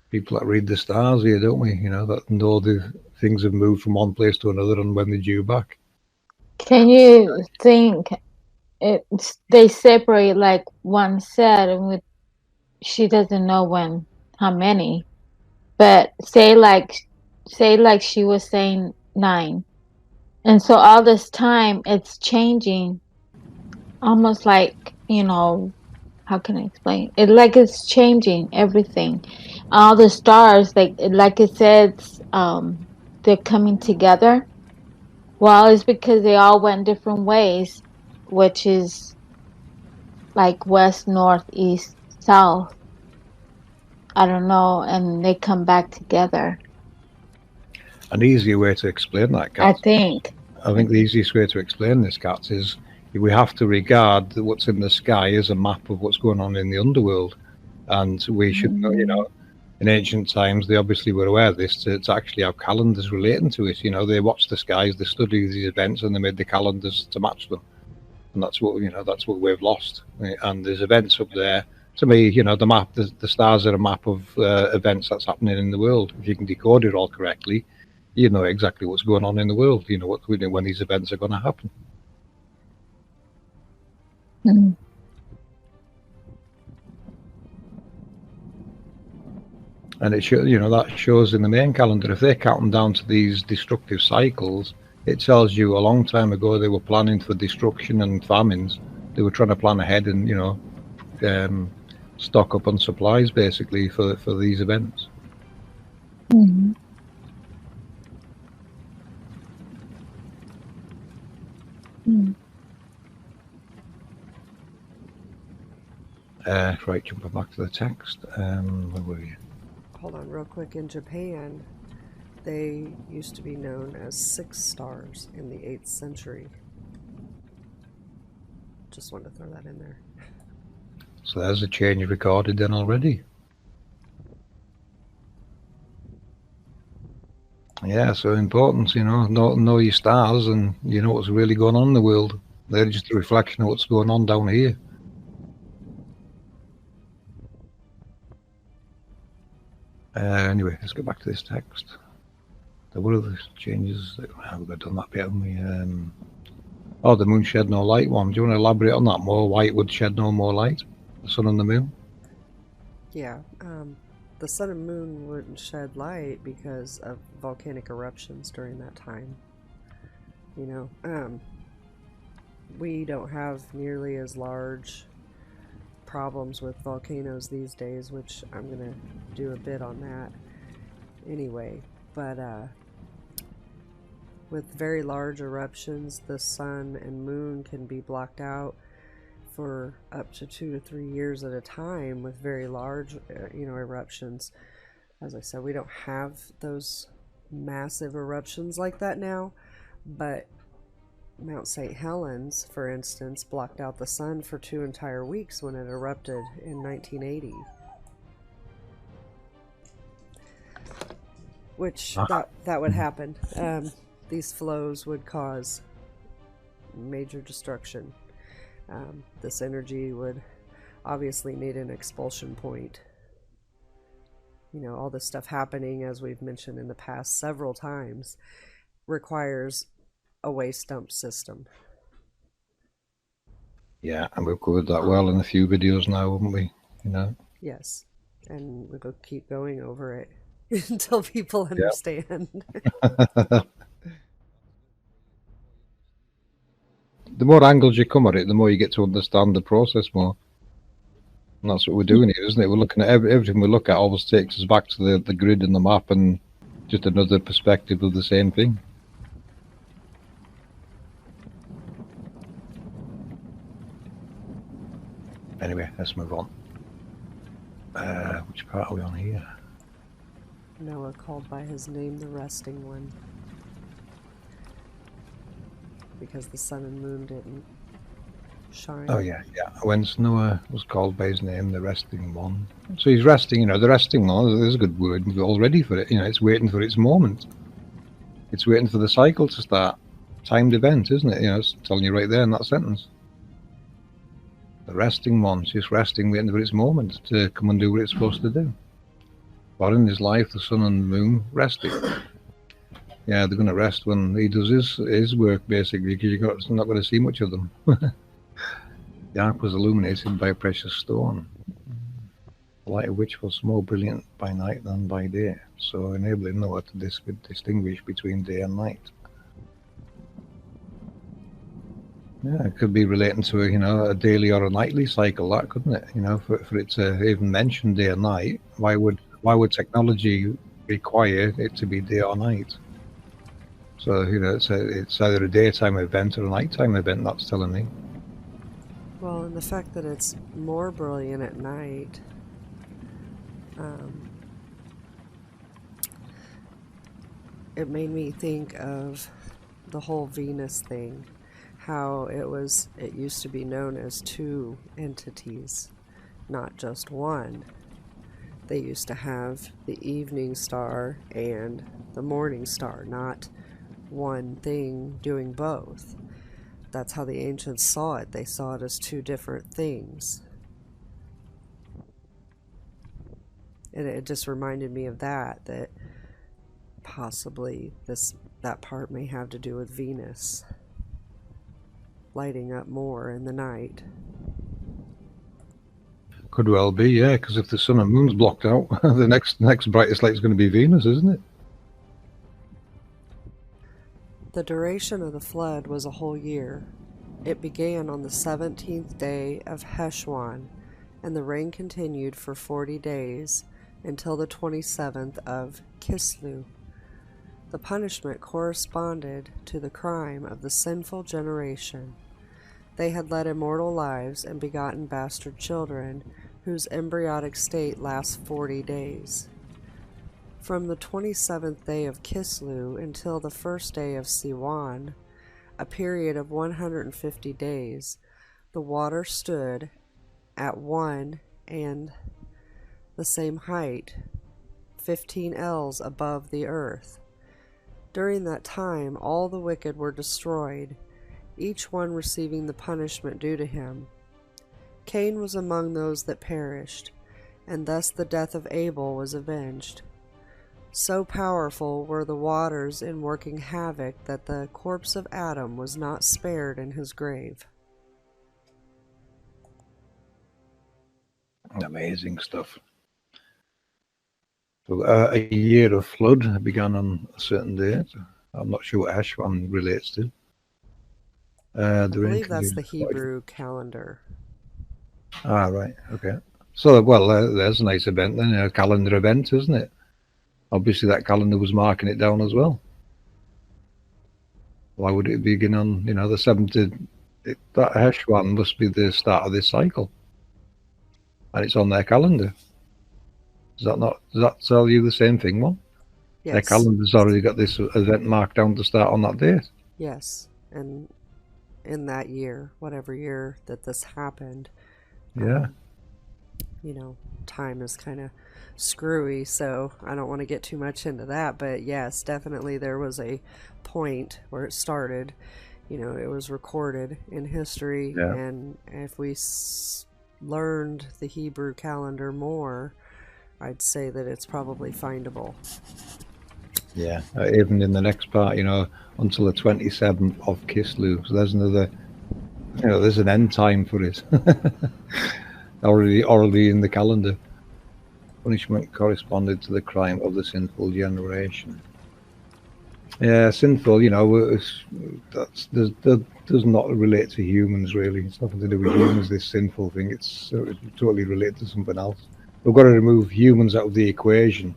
people that read the stars here, don't we? You know, that know the things have moved from one place to another and when they're due back. Can you think they separate like one set, and she doesn't know when, how many, but say like she was saying 9, and so all this time it's changing, almost like, you know, how can I explain it? Like it's changing everything. All the stars, like it says, they're coming together. Well, it's because they all went different ways, which is like west, north, east, south. I don't know, and they come back together. An easier way to explain that, Kat, I think the easiest way to explain this, Kat, is we have to regard what's in the sky as a map of what's going on in the underworld. And we should know, you know, in ancient times, they obviously were aware of this, to actually have calendars relating to it. You know, they watched the skies, they studied these events, and they made the calendars to match them. And that's what, you know, that's what we've lost. And there's events up there. To me, you know, the map, the stars are a map of events that's happening in the world. If you can decode it all correctly, you know exactly what's going on in the world. You know when these events are going to happen. Mm. And it you know, that shows in the main calendar, if they're counting down to these destructive cycles, it tells you a long time ago they were planning for destruction and famines. They were trying to plan ahead and, you know, stock up on supplies basically for these events. Mm-hmm. Mm-hmm. Right, jumping back to the text. Where were you? Hold on real quick. In Japan, they used to be known as 6 stars in the 8th century. Just wanted to throw that in there. So there's a change recorded then already. Yeah, so important, know your stars and you know what's really going on in the world. They're just a reflection of what's going on down here. Anyway, let's get back to this text. There were other changes. We've done that bit, haven't we? The moon shed no light one. Do you want to elaborate on that more? Why it would shed no more light? The sun and the moon? Yeah, the sun and moon wouldn't shed light because of volcanic eruptions during that time. We don't have nearly as large problems with volcanoes these days, which I'm going to do a bit on that anyway. But with very large eruptions, the sun and moon can be blocked out for up to 2 to 3 years at a time with very large, eruptions. As I said, we don't have those massive eruptions like that now, but Mount St. Helens, for instance, blocked out the sun for 2 entire weeks when it erupted in 1980. Which, that would happen. These flows would cause major destruction. This energy would obviously need an expulsion point. All this stuff happening, as we've mentioned in the past several times, requires a waste dump system. Yeah, and we've covered that well in a few videos now, haven't we? Yes, and we'll keep going over it until people understand. The more angles you come at it, the more you get to understand the process more. And that's what we're doing here, isn't it? We're looking at everything we look at always takes us back to the grid and the map and just another perspective of the same thing. Anyway, let's move on. Which part are we on here? Noah called by his name the resting one, because the sun and moon didn't shine. Oh yeah. When Noah was called by his name, the resting one. So he's resting, the resting one, there's a good word all ready for it. It's waiting for its moment. It's waiting for the cycle to start. Timed event, isn't it? It's telling you right there in that sentence. The resting one's just resting, waiting for its moment to come and do what it's supposed to do. But in his life, the sun and the moon resting. Yeah, they're going to rest when he does his work, basically, because you're not going to see much of them. The ark was illuminated by a precious stone, the light of which was more brilliant by night than by day, so enabling Noah to distinguish between day and night. Yeah, it could be relating to a daily or a nightly cycle, that couldn't it? For it to even mention day and night, why would technology require it to be day or night? So it's either a daytime event or a nighttime event. That's telling me. Well, and the fact that it's more brilliant at night, it made me think of the whole Venus thing. How it used to be known as 2 entities, not just one. They used to have the evening star and the morning star, not one thing doing both. That's how the ancients saw it. They saw it as 2 different things. And it just reminded me of that possibly that part may have to do with Venus lighting up more in the night. Could well be, yeah, because if the sun and moon's blocked out, the next brightest light is going to be Venus, isn't it? The duration of the flood was a whole year. It began on the 17th day of Heshwan, and the rain continued for 40 days, until the 27th of Kislew. The punishment corresponded to the crime of the sinful generation. They had led immortal lives and begotten bastard children, whose embryonic state lasts 40 days. From the 27th day of Kislew until the first day of Siwan, a period of 150 days, the water stood at one and the same height, 15 ells above the earth. During that time all the wicked were destroyed, each one receiving the punishment due to him. Cain was among those that perished, and thus the death of Abel was avenged. So powerful were the waters in working havoc that the corpse of Adam was not spared in his grave. Amazing stuff. So, a year of flood began on a certain date. I'm not sure what Ashwan relates to. I believe that's the Hebrew calendar. Ah, right. Okay. So, well, there's a nice event then, a calendar event, isn't it? Obviously, that calendar was marking it down as well. Why would it begin on, the 7th? That Heshwan must be the start of this cycle. And it's on their calendar. Does that tell you the same thing, Mom? Yes. Their calendar's already got this event marked down to start on that date. Yes. And in that year, whatever year that this happened, yeah. Time is kind of screwy, so I don't want to get too much into that. But yes, definitely there was a point where it started. It was recorded in history. Yeah. And if we learned the Hebrew calendar more, I'd say that it's probably findable. Yeah, even in the next part, until the 27th of Kislew. So there's another, there's an end time for it. already in the calendar. Punishment corresponded to the crime of the sinful generation. Yeah, sinful, that does not relate to humans, really. It's nothing to do with humans, this sinful thing. It's totally related to something else. We've got to remove humans out of the equation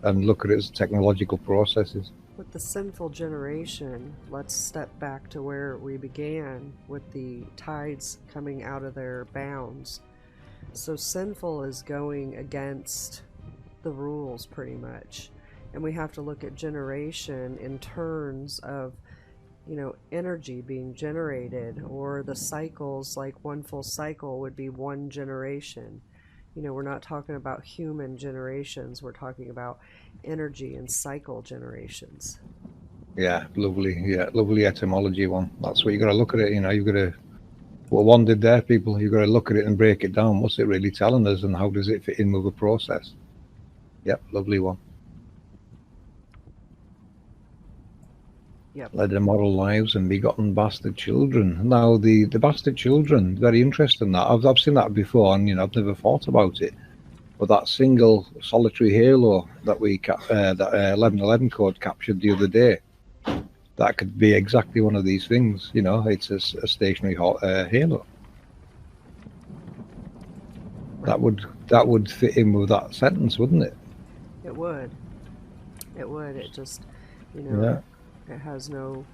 and look at it as technological processes. With the sinful generation, let's step back to where we began with the tides coming out of their bounds. So sinful is going against the rules pretty much. And we have to look at generation in terms of, energy being generated, or the cycles, like one full cycle would be one generation. We're not talking about human generations, we're talking about energy and cycle generations. Yeah, lovely etymology one. That's what you got to look at it, you've got to, what one did there, people, you've got to look at it and break it down. What's it really telling us, and how does it fit in with the process? Yep, lovely one. Yep. Led immoral lives and begotten bastard children. Now, the bastard children, very interesting. That I've seen that before, and I've never thought about it. But that single solitary halo that that 1111 code captured the other day, that could be exactly one of these things. It's a stationary halo. That would fit in with that sentence, wouldn't it? It would. It just, Yeah. It has no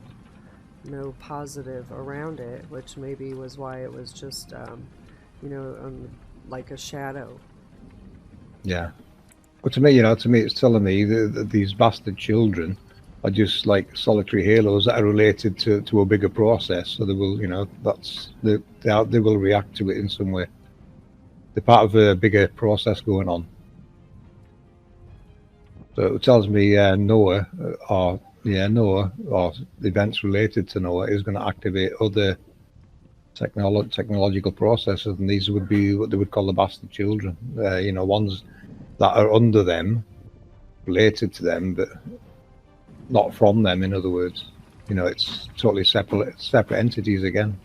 positive around it, which maybe was why it was just, like a shadow. Yeah. But to me, it's telling me that these bastard children are just like solitary halos that are related to a bigger process. So they will, they will react to it in some way. They're part of a bigger process going on. So it tells me Noah, or events related to Noah, is going to activate other technological processes, and these would be what they would call the bastard children. Ones that are under them, related to them, but not from them. In other words, it's totally separate entities again.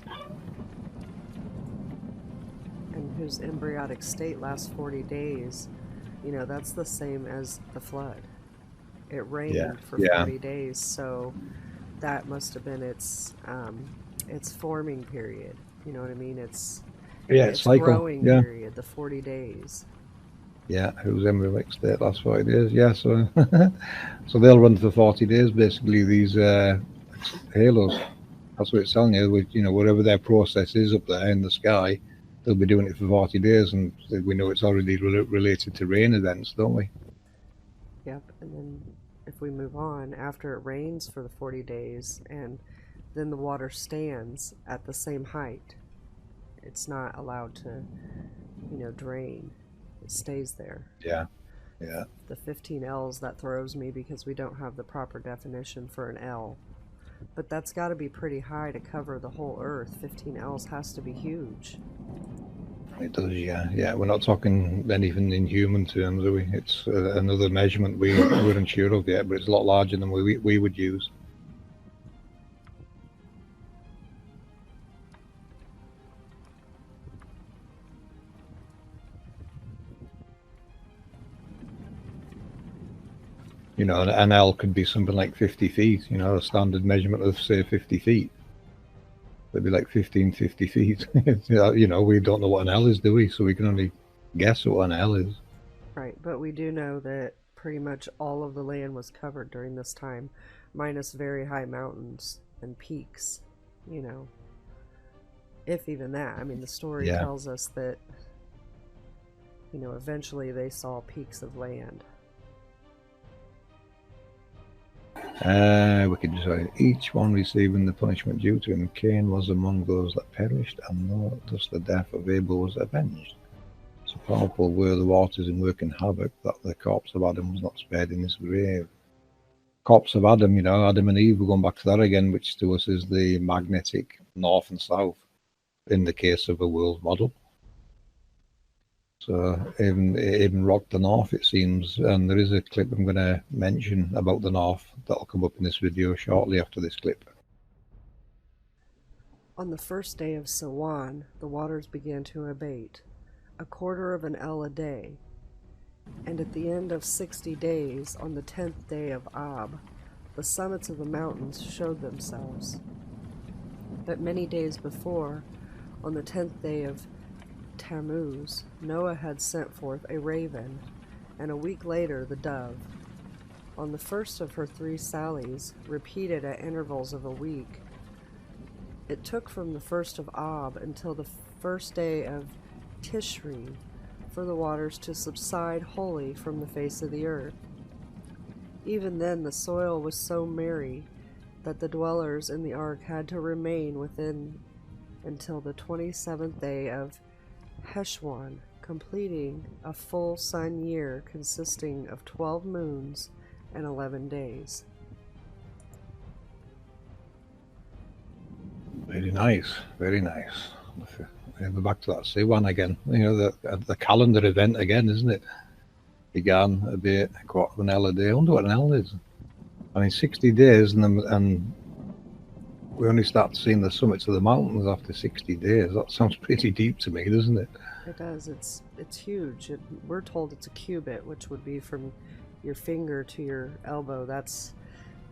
And whose embryonic state lasts 40 days. That's the same as the flood. It rained for 40 days, so that must have been its forming period. You know what I mean? Its cycle. growing period, the 40 days. Yeah, who's Emily State last 40 days? Yeah, so so they'll run for 40 days basically. These halos. That's what it's telling you. With, you know, whatever their process is up there in the sky, they'll be doing it for 40 days, and we know it's already related to rain events, don't we? Yep, and then if we move on, after it rains for the 40 days, and then the water stands at the same height, it's not allowed to, you know, drain. It stays there. Yeah, yeah. The 15 L's, that throws me because we don't have the proper definition for an L. But that's got to be pretty high to cover the whole Earth. 15 L's has to be huge. It does, yeah. Yeah, we're not talking anything in human terms, are we? It's another measurement we're unsure of yet, but it's a lot larger than we would use. You know, an L could be something like 50 feet, you know, a standard measurement of, say, 50 feet. It'd be like 50 feet. You know, we don't know what an L is, do we? So we can only guess what an L is. Right, but we do know that pretty much all of the land was covered during this time, minus very high mountains and peaks, you know. If even that. I mean, the story tells us that, you know, eventually they saw peaks of land. We could say each one receiving the punishment due to him. Cain was among those that perished, and thus the death of Abel was avenged. So powerful were the waters in working havoc that the corpse of Adam was not spared in his grave. Corpse of Adam, you know, Adam and Eve, we're going back to that again, which to us is the magnetic north and south in the case of a world model. So even rocked the north, it seems, and there is a clip I'm going to mention about the north that'll come up in this video shortly after this clip. On the first day of Siwan, the waters began to abate, 1/4 of an L a day, and at the end of 60 days, on the 10th day of Ab, the summits of the mountains showed themselves. But many days before, on the 10th day of Tammuz, Noah had sent forth a raven, and a week later the dove. On the first of her 3 sallies, repeated at intervals of a week, it took from the 1st of Ab until the 1st day of Tishri for the waters to subside wholly from the face of the earth. Even then the soil was so merry that the dwellers in the ark had to remain within until the 27th day of Heshwan, completing a full sun year consisting of 12 moons and 11 days. Very nice, very nice. We're back to that C1 again. You know, the calendar event again, isn't it? Began a bit, 1/4 of an L a day. I wonder what an L is. I mean, 60 days, and we only start seeing the summits of the mountains after 60 days. That sounds pretty deep to me, doesn't it? It does. It's huge. We're told it's a cubit, which would be from your finger to your elbow. That's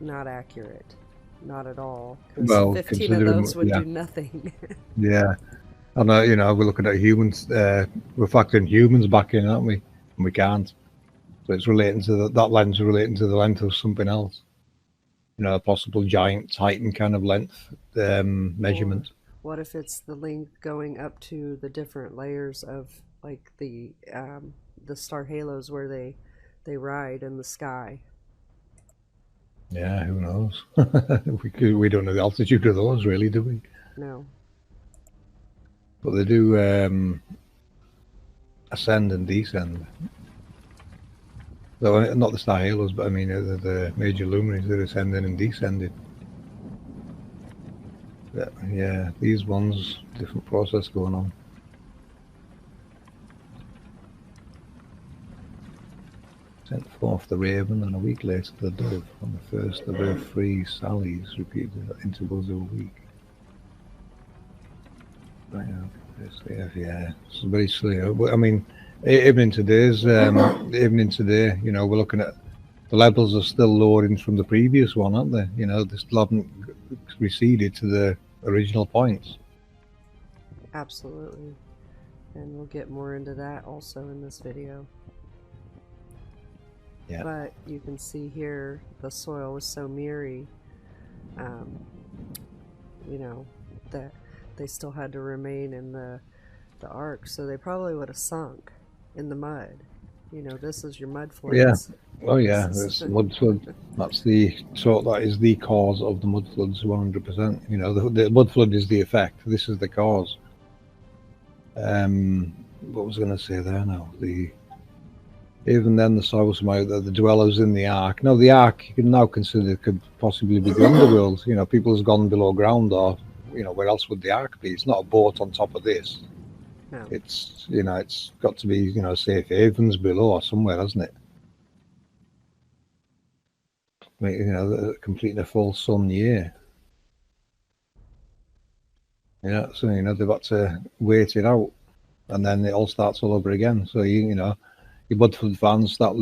not accurate. Not at all. Well, 15 of those would do nothing. Yeah. And, you know, we're looking at humans. We're factoring humans back in, aren't we? And we can't. So it's relating to that lens relating to the length of something else. You know, a possible giant Titan kind of length measurement. What if it's the length going up to the different layers of, like, the star halos where they ride in the sky? Yeah, who knows? we don't know the altitude of those, really, do we? No. But they do ascend and descend. Though not the star halos, but I mean the major luminaries, they're ascending and descending. Yeah, these ones, different process going on. Sent forth the raven, and a week later the dove, on the first of her 3 sallies, repeated at intervals of a week. Right, yeah, it's very slow. But I mean, even in today, you know, we're looking at the levels are still lowering from the previous one, aren't they? You know, they still haven't receded to the original points. Absolutely. And we'll get more into that also in this video. Yeah. But you can see here the soil was so mirry, that they still had to remain in the ark, so they probably would have sunk in the mud. This is your mud floods. Yeah. Oh yeah, there's mud flood. That is the cause of the mud floods, 100%. The mud flood is the effect. This is the cause. What was I going to say there now? Even then, the soil was out there, the dwellers in the ark. Now, the ark you can now consider could possibly be the underworld. People has gone below ground, or where else would the ark be? It's not a boat on top of this. No. It's it's got to be safe havens below or somewhere, hasn't it? Completing a full sun year. So they've got to wait it out, and then it all starts all over again. So your mud flood fans start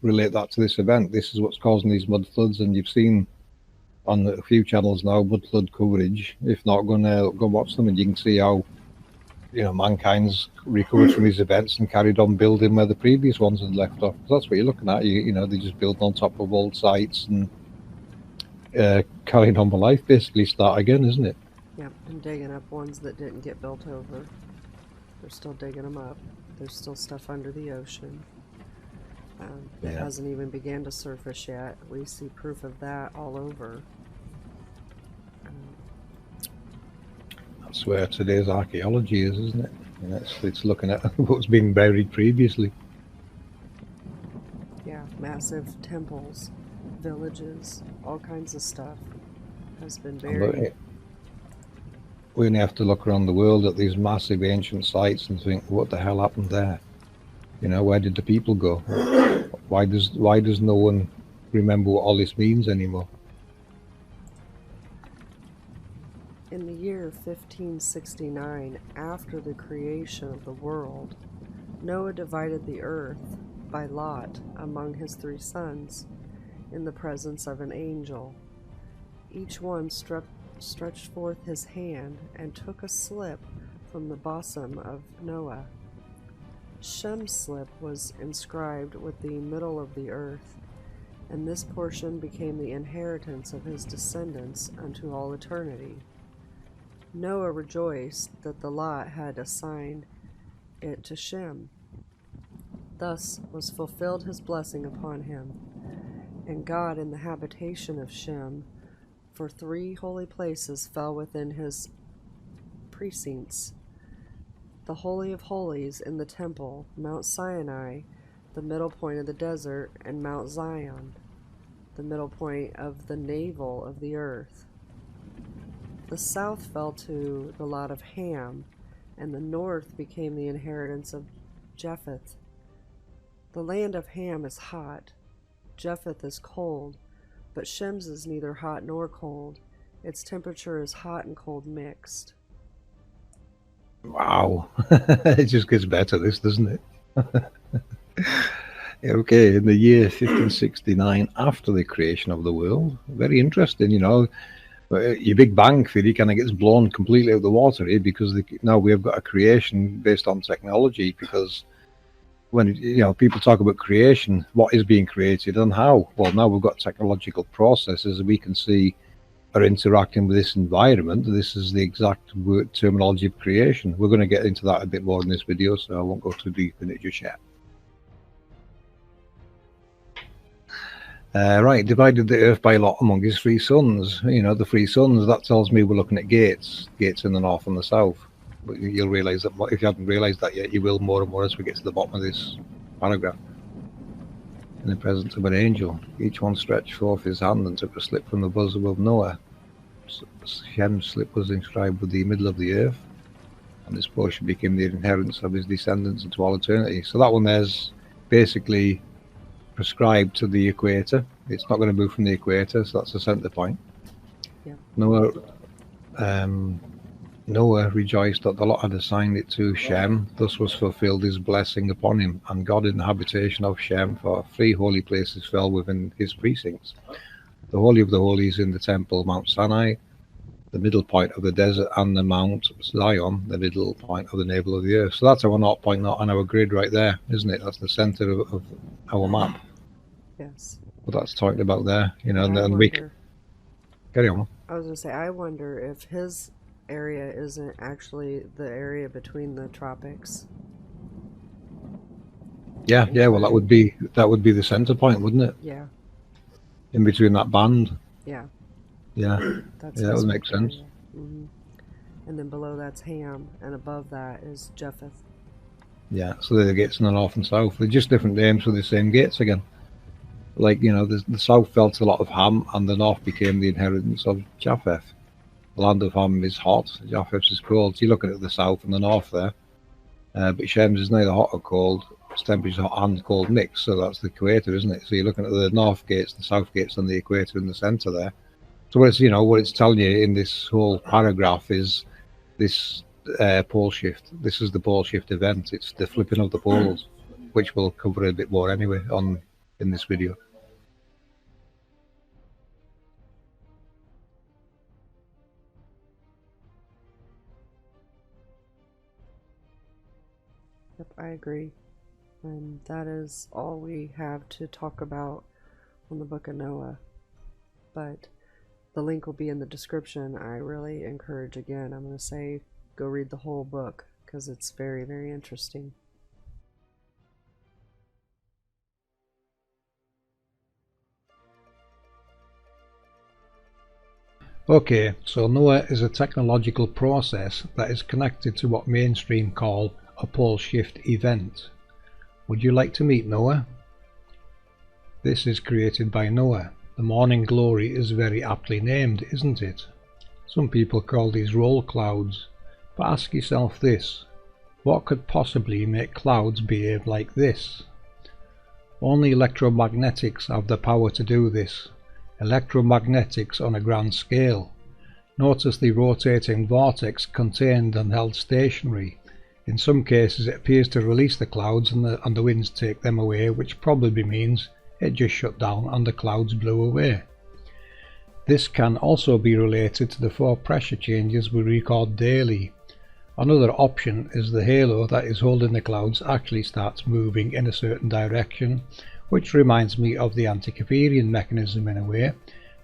relate that to this event. This is what's causing these mud floods, and you've seen on a few channels now mud flood coverage. If not, go watch them, and you can see how mankind's recovered from these events and carried on building where the previous ones had left off. That's what you're looking at. They just build on top of old sites and carrying on with life, basically start again, isn't it? Yeah, and digging up ones that didn't get built over. They're still digging them up. There's still stuff under the ocean that hasn't even began to surface yet. We see proof of that all over. That's where today's archaeology is, isn't it? It's looking at what's been buried previously. Yeah, massive temples, villages, all kinds of stuff has been buried. We only have to look around the world at these massive ancient sites and think, what the hell happened there? Where did the people go? Why does no one remember what all this means anymore? In the year 1569, after the creation of the world, Noah divided the earth by lot among his 3 sons in the presence of an angel. Each one stretched forth his hand and took a slip from the bosom of Noah. Shem's slip was inscribed with the middle of the earth, and this portion became the inheritance of his descendants unto all eternity. Noah rejoiced that the lot had assigned it to Shem. Thus was fulfilled his blessing upon him, and God in the habitation of Shem, for 3 holy places fell within his precincts: the Holy of Holies in the temple, Mount Sinai, the middle point of the desert, and Mount Zion, the middle point of the navel of the earth. The south fell to the lot of Ham, and the north became the inheritance of Japheth. The land of Ham is hot, Japheth is cold, but Shem's is neither hot nor cold. Its temperature is hot and cold mixed. Wow. It just gets better, this, doesn't it? Okay, in the year 1569, after the creation of the world, very interesting, your Big Bang theory kind of gets blown completely out of the water here, because now we've got a creation based on technology. Because when people talk about creation, what is being created and how? Well, now we've got technological processes we can see are interacting with this environment. This is the exact terminology of creation. We're going to get into that a bit more in this video, so I won't go too deep in it just yet. Right, divided the earth by lot among his 3 sons. The 3 sons, that tells me we're looking at gates in the north and the south. But you'll realise that if you haven't realised that yet, you will more and more as we get to the bottom of this paragraph. In the presence of an angel, each one stretched forth his hand and took a slip from the bosom of Noah. Shem's slip was inscribed with the middle of the earth, and this portion became the inheritance of his descendants into all eternity. So that one there's basically prescribed to the equator. It's not going to move from the equator, so that's the center point. Yeah. Noah rejoiced that the lot had assigned it to Shem. Thus was fulfilled his blessing upon him, and God in the habitation of Shem, for 3 holy places fell within his precincts: the Holy of the Holies in the temple, Mount Sinai, the middle point of the desert, and the Mount Zion, the middle point of the navel of the earth. So that's our 0 point on our grid right there, isn't it? That's the center of our map. Yes. But that's talking about there, you know, And and we can carry on. I was going to say, I wonder if his area isn't actually the area between the tropics. Yeah, yeah. Well, that would be the center point, wouldn't it? Yeah. In between that band. Yeah. Yeah. That's Yeah, that would make sense. Mm-hmm. And then below that's Ham, and above that is Japheth. Yeah, so they're the gates in the north and south. They're just different names for the same gates again. Like, you know, the south felt a lot of Ham, and the north became the inheritance of Japheth. The land of Ham is hot, Japheth is cold. So you're looking at the south and the north there. But Shem's is neither hot or cold. Its temperature hot and cold mixed, so that's the equator, isn't it? So you're looking at the north gates, the south gates, and the equator in the centre there. So what it's telling you in this whole paragraph is this pole shift. This is the pole shift event. It's the flipping of the poles, which we'll cover a bit more anyway in this video. Yep, I agree. And that is all we have to talk about on the Book of Noah. But the link will be in the description. I really encourage, again, I'm going to say, go read the whole book because it's very, very interesting. Okay, so Noah is a technological process that is connected to what mainstream call a pole shift event. Would you like to meet Noah? This is created by Noah. The morning glory is very aptly named, isn't it? Some people call these roll clouds, but ask yourself this: what could possibly make clouds behave like this? Only electromagnetics have the power to do this. Electromagnetics on a grand scale. Notice the rotating vortex contained and held stationary. In some cases it appears to release the clouds and the winds take them away, which probably means it just shut down and the clouds blew away. This can also be related to the 4 pressure changes we record daily. Another option is the halo that is holding the clouds actually starts moving in a certain direction, which reminds me of the anti-Kepperian mechanism in a way,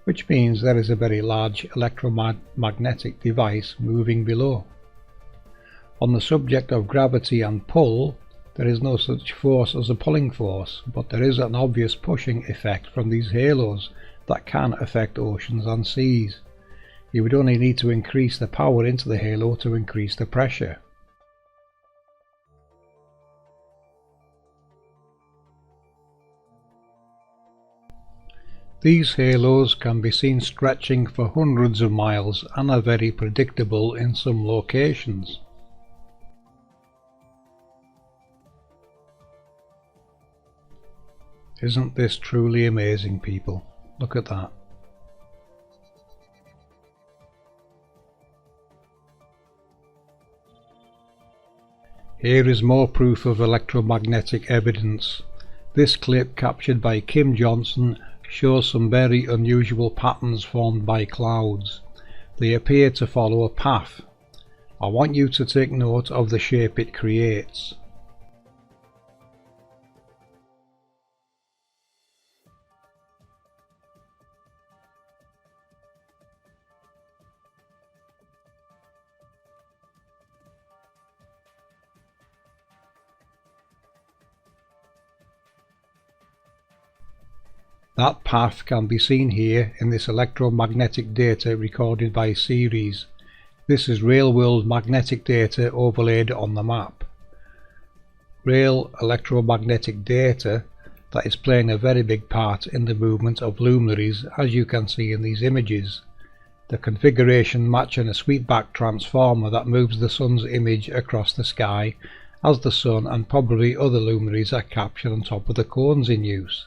which means there is a very large electromagnetic device moving below. On the subject of gravity and pull, there is no such force as a pulling force, but there is an obvious pushing effect from these halos that can affect oceans and seas. You would only need to increase the power into the halo to increase the pressure. These halos can be seen stretching for hundreds of miles and are very predictable in some locations. Isn't this truly amazing, people? Look at that. Here is more proof of electromagnetic evidence. This clip, captured by Kim Johnson, shows some very unusual patterns formed by clouds. They appear to follow a path. I want you to take note of the shape it creates. That path can be seen here in this electromagnetic data recorded by Ceres. This is real-world magnetic data overlaid on the map. Real electromagnetic data that is playing a very big part in the movement of luminaries, as you can see in these images. The configuration matching a sweepback transformer that moves the sun's image across the sky as the sun and probably other luminaries are captured on top of the cones in use.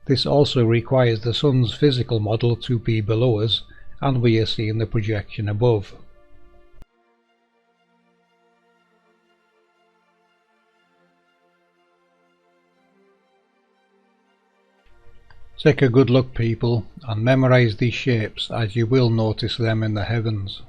This also requires the sun's physical model to be below us, and we are seeing the projection above. Take a good look, people, and memorize these shapes, as you will notice them in the heavens.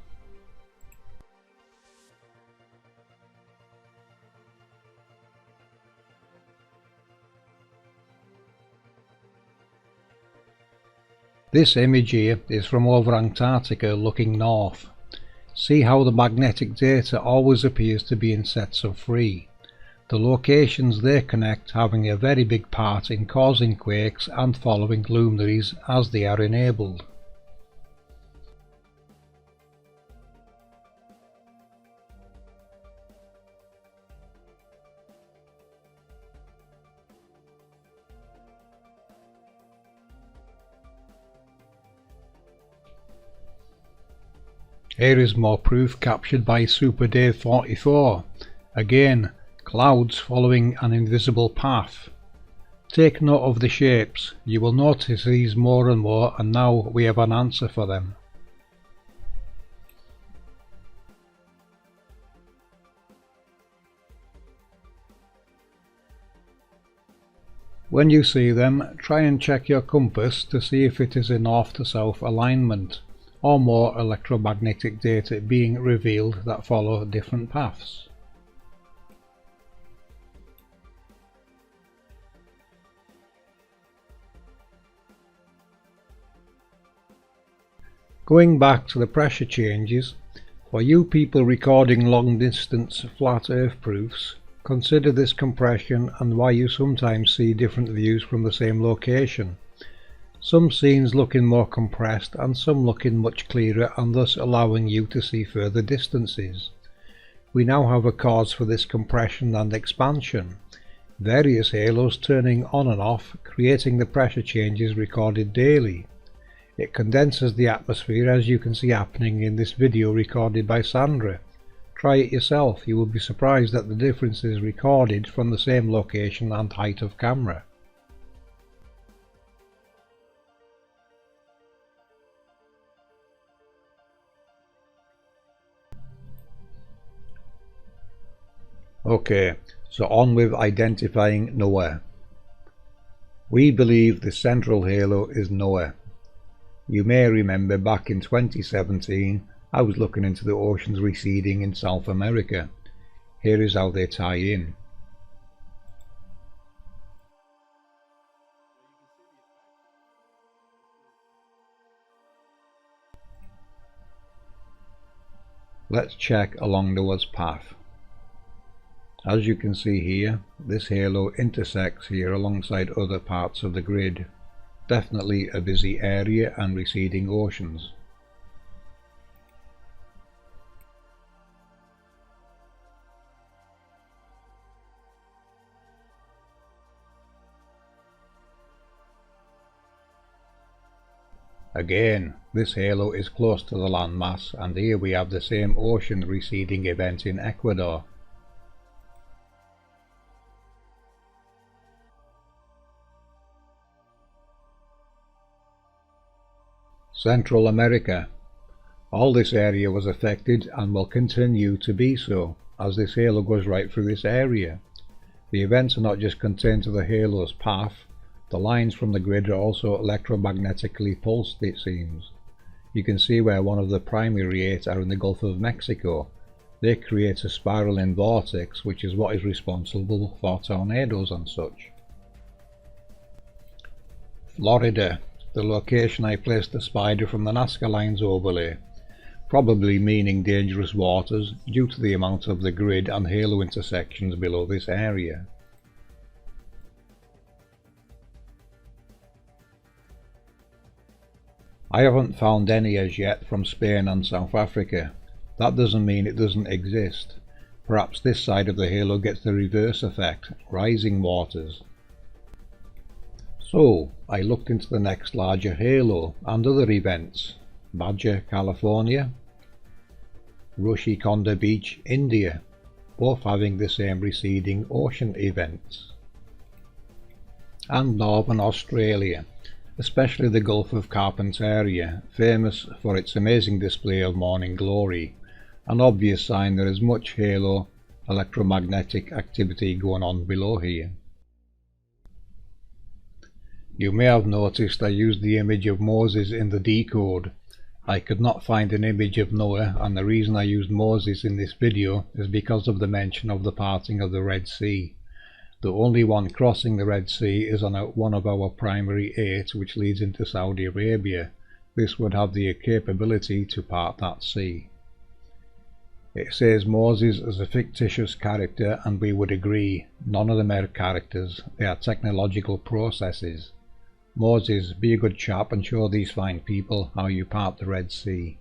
This image here is from over Antarctica looking north. See how the magnetic data always appears to be in sets of 3. The locations they connect having a very big part in causing quakes and following luminaries as they are enabled. Here is more proof captured by Super Dave 44. Again, clouds following an invisible path. Take note of the shapes. You will notice these more and more, and now we have an answer for them. When you see them, try and check your compass to see if it is a north to south alignment, or more electromagnetic data being revealed that follow different paths. Going back to the pressure changes, for you people recording long distance flat earth proofs, consider this compression and why you sometimes see different views from the same location. Some scenes looking more compressed and some looking much clearer, and thus allowing you to see further distances. We now have a cause for this compression and expansion. Various halos turning on and off, creating the pressure changes recorded daily. It condenses the atmosphere, as you can see happening in this video recorded by Sandra. Try it yourself, you will be surprised at the differences recorded from the same location and height of camera. Okay, so on with identifying Noah. We believe the central halo is Noah. You may remember back in 2017 I was looking into the oceans receding in South America. Here is how they tie in. Let's check along Noah's path. As you can see here, this halo intersects here alongside other parts of the grid. Definitely a busy area and receding oceans. Again, this halo is close to the landmass, and here we have the same ocean receding event in Ecuador. Central America. All this area was affected and will continue to be so, as this halo goes right through this area. The events are not just contained to the halo's path, the lines from the grid are also electromagnetically pulsed, it seems. You can see where one of the primary 8 are in the Gulf of Mexico. They create a spiraling vortex, which is what is responsible for tornadoes and such. Florida. The location I placed the spider from the Nazca lines overlay, probably meaning dangerous waters due to the amount of the grid and halo intersections below this area. I haven't found any as yet from Spain and South Africa. That doesn't mean it doesn't exist. Perhaps this side of the halo gets the reverse effect, rising waters. So, I looked into the next larger halo and other events. Badger, California, Rushikonda Beach, India, both having the same receding ocean events. And Northern Australia, especially the Gulf of Carpentaria, famous for its amazing display of morning glory, an obvious sign there is much halo electromagnetic activity going on below here. You may have noticed I used the image of Moses in the Decode. I could not find an image of Noah, and the reason I used Moses in this video is because of the mention of the parting of the Red Sea. The only one crossing the Red Sea is on one of our primary 8, which leads into Saudi Arabia. This would have the capability to part that sea. It says Moses is a fictitious character, and we would agree. None of them are characters, they are technological processes. Moses, be a good chap and show these fine people how you part the Red Sea.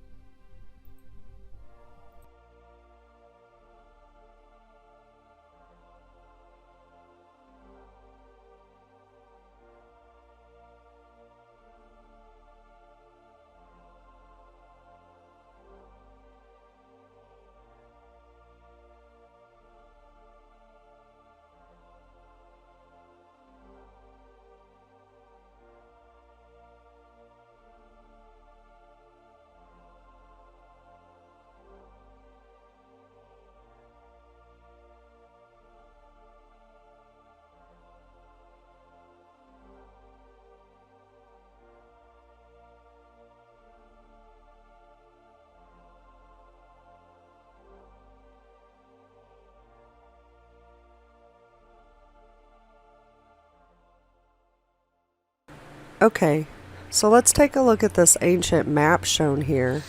Okay, so let's take a look at this ancient map shown here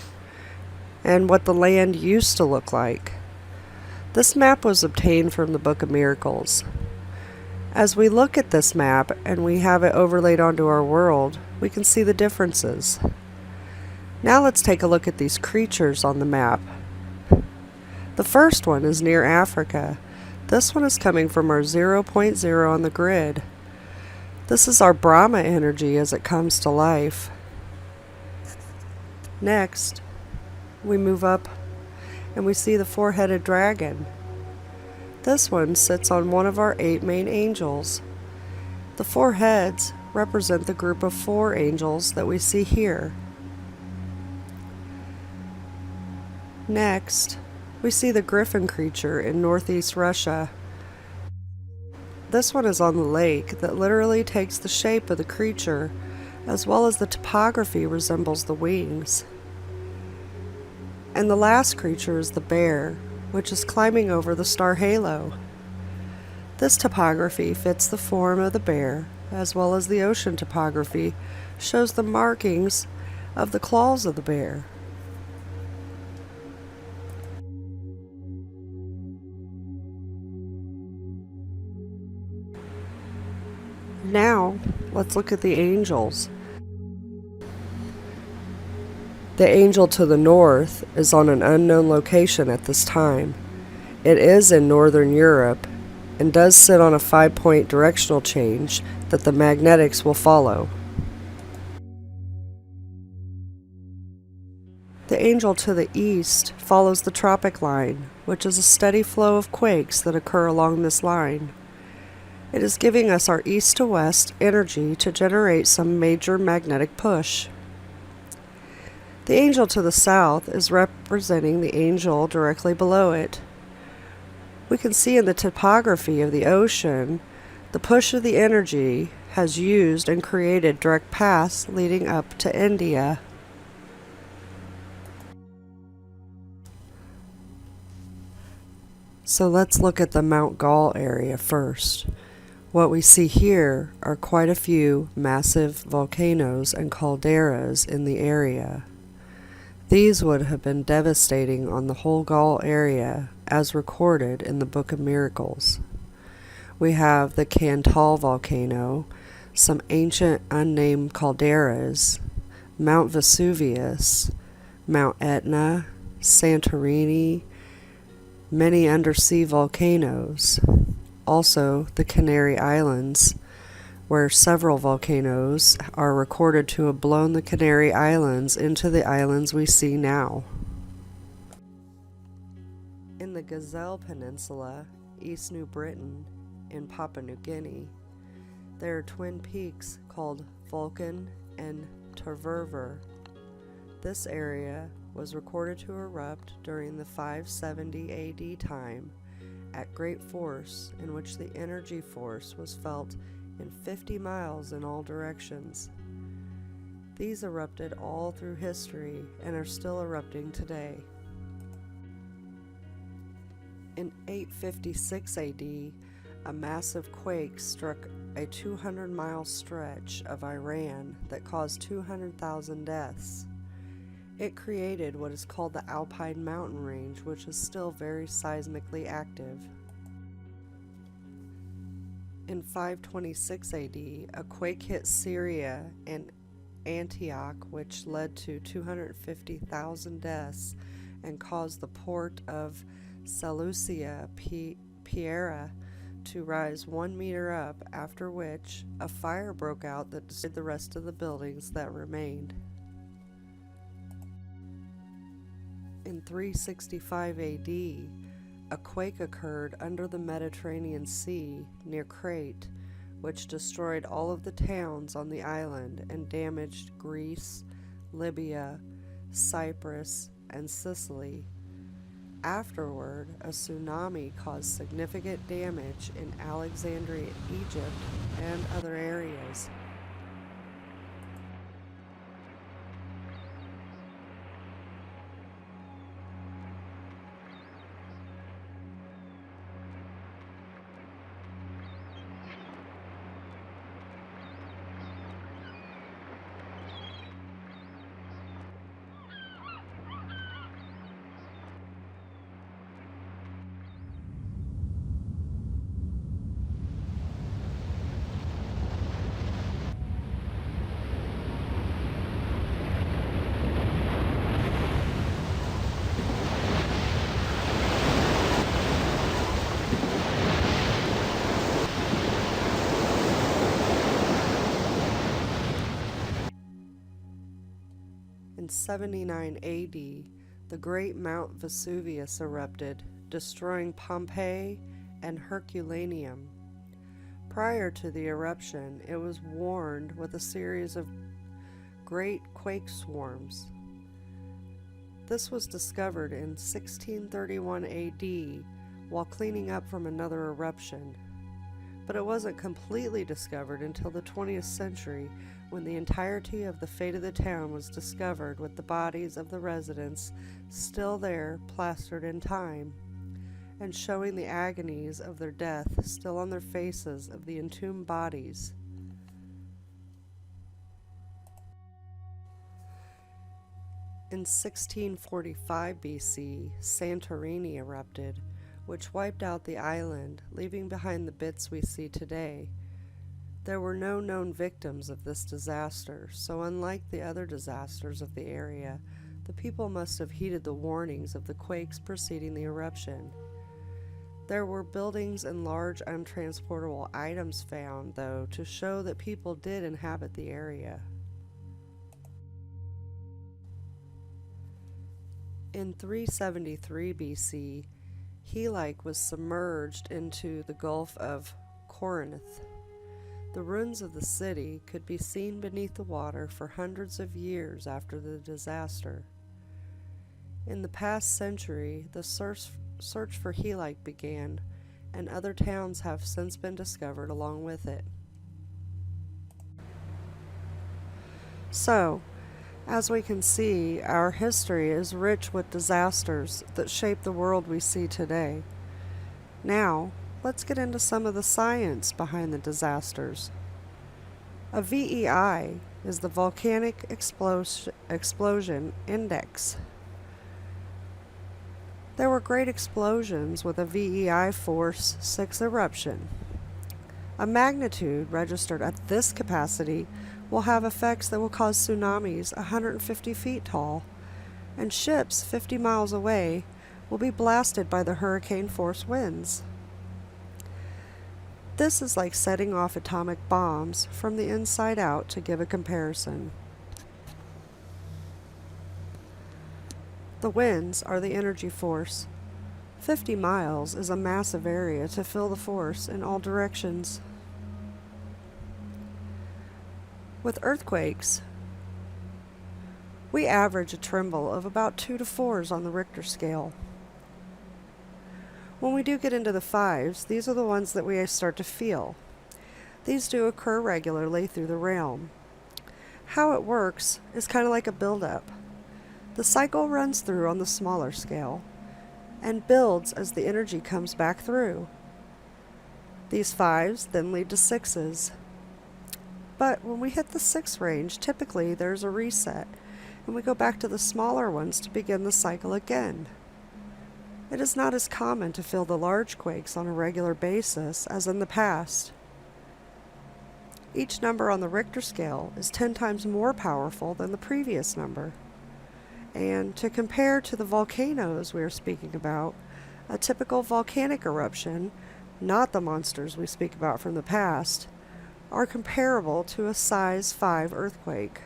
and what the land used to look like. This map was obtained from the Book of Miracles. As we look at this map and we have it overlaid onto our world, we can see the differences. Now let's take a look at these creatures on the map. The first one is near Africa. This one is coming from our 0.0 on the grid. This is our Brahma energy as it comes to life. Next, we move up and we see the four-headed dragon. This one sits on one of our 8 main angels. The 4 heads represent the group of 4 angels that we see here. Next, we see the griffin creature in northeast Russia. This one is on the lake that literally takes the shape of the creature, as well as the topography resembles the wings. And the last creature is the bear, which is climbing over the star halo. This topography fits the form of the bear, as well as the ocean topography shows the markings of the claws of the bear. Now, let's look at the angels. The angel to the north is on an unknown location at this time. It is in northern Europe and does sit on a 5-point directional change that the magnetics will follow. The angel to the east follows the tropic line, which is a steady flow of quakes that occur along this line. It is giving us our east to west energy to generate some major magnetic push. The angel to the south is representing the angel directly below it. We can see in the topography of the ocean, the push of the energy has used and created direct paths leading up to India. So let's look at the Mount Gaul area first. What we see here are quite a few massive volcanoes and calderas in the area. These would have been devastating on the whole Gaul area as recorded in the Book of Miracles. We have the Cantal volcano, some ancient unnamed calderas, Mount Vesuvius, Mount Etna, Santorini, many undersea volcanoes. Also, the Canary Islands, where several volcanoes are recorded to have blown the Canary Islands into the islands we see now. In the Gazelle Peninsula, East New Britain, in Papua New Guinea, there are twin peaks called Vulcan and Terverver. This area was recorded to erupt during the 570 AD time at great force, in which the energy force was felt in 50 miles in all directions. These erupted all through history and are still erupting today. In 856 AD, a massive quake struck a 200-mile stretch of Iran that caused 200,000 deaths. It created what is called the Alpine mountain range, which is still very seismically active. In 526 AD, a quake hit Syria and Antioch, which led to 250,000 deaths and caused the port of Seleucia Pera to rise 1 meter up, after which a fire broke out that destroyed the rest of the buildings that remained. In 365 AD, a quake occurred under the Mediterranean Sea near Crete, which destroyed all of the towns on the island and damaged Greece, Libya, Cyprus, and Sicily. Afterward, a tsunami caused significant damage in Alexandria, Egypt, and other areas. In 79 AD, the great Mount Vesuvius erupted, destroying Pompeii and Herculaneum. Prior to the eruption, it was warned with a series of great quake swarms. This was discovered in 1631 AD while cleaning up from another eruption, but it wasn't completely discovered until the 20th century, when the entirety of the fate of the town was discovered, with the bodies of the residents still there, plastered in time, and showing the agonies of their death still on their faces of the entombed bodies. In 1645 BC, Santorini erupted, which wiped out the island, leaving behind the bits we see today. There were no known victims of this disaster, so unlike the other disasters of the area, the people must have heeded the warnings of the quakes preceding the eruption. There were buildings and large untransportable items found, though, to show that people did inhabit the area. In 373 BC, Helike was submerged into the Gulf of Corinth. The ruins of the city could be seen beneath the water for hundreds of years after the disaster. In the past century, the search for Helike began, and other towns have since been discovered along with it. So, as we can see, our history is rich with disasters that shape the world we see today. Now, let's get into some of the science behind the disasters. A VEI is the Volcanic Explosion Index. There were great explosions with a VEI force 6 eruption. A magnitude registered at this capacity will have effects that will cause tsunamis 150 feet tall, and ships 50 miles away will be blasted by the hurricane force winds. This is like setting off atomic bombs from the inside out, to give a comparison. The winds are the energy force. 50 miles is a massive area to feel the force in all directions. With earthquakes, we average a tremble of about 2 to 4s on the Richter scale. When we do get into the 5s, these are the ones that we start to feel. These do occur regularly through the realm. How it works is kind of like a build-up. The cycle runs through on the smaller scale and builds as the energy comes back through. These 5s then lead to 6s. But when we hit the 6 range, typically there's a reset, and we go back to the smaller ones to begin the cycle again. It is not as common to feel the large quakes on a regular basis as in the past. Each number on the Richter scale is 10 times more powerful than the previous number. And to compare to the volcanoes we are speaking about, a typical volcanic eruption, not the monsters we speak about from the past, are comparable to a size 5 earthquake.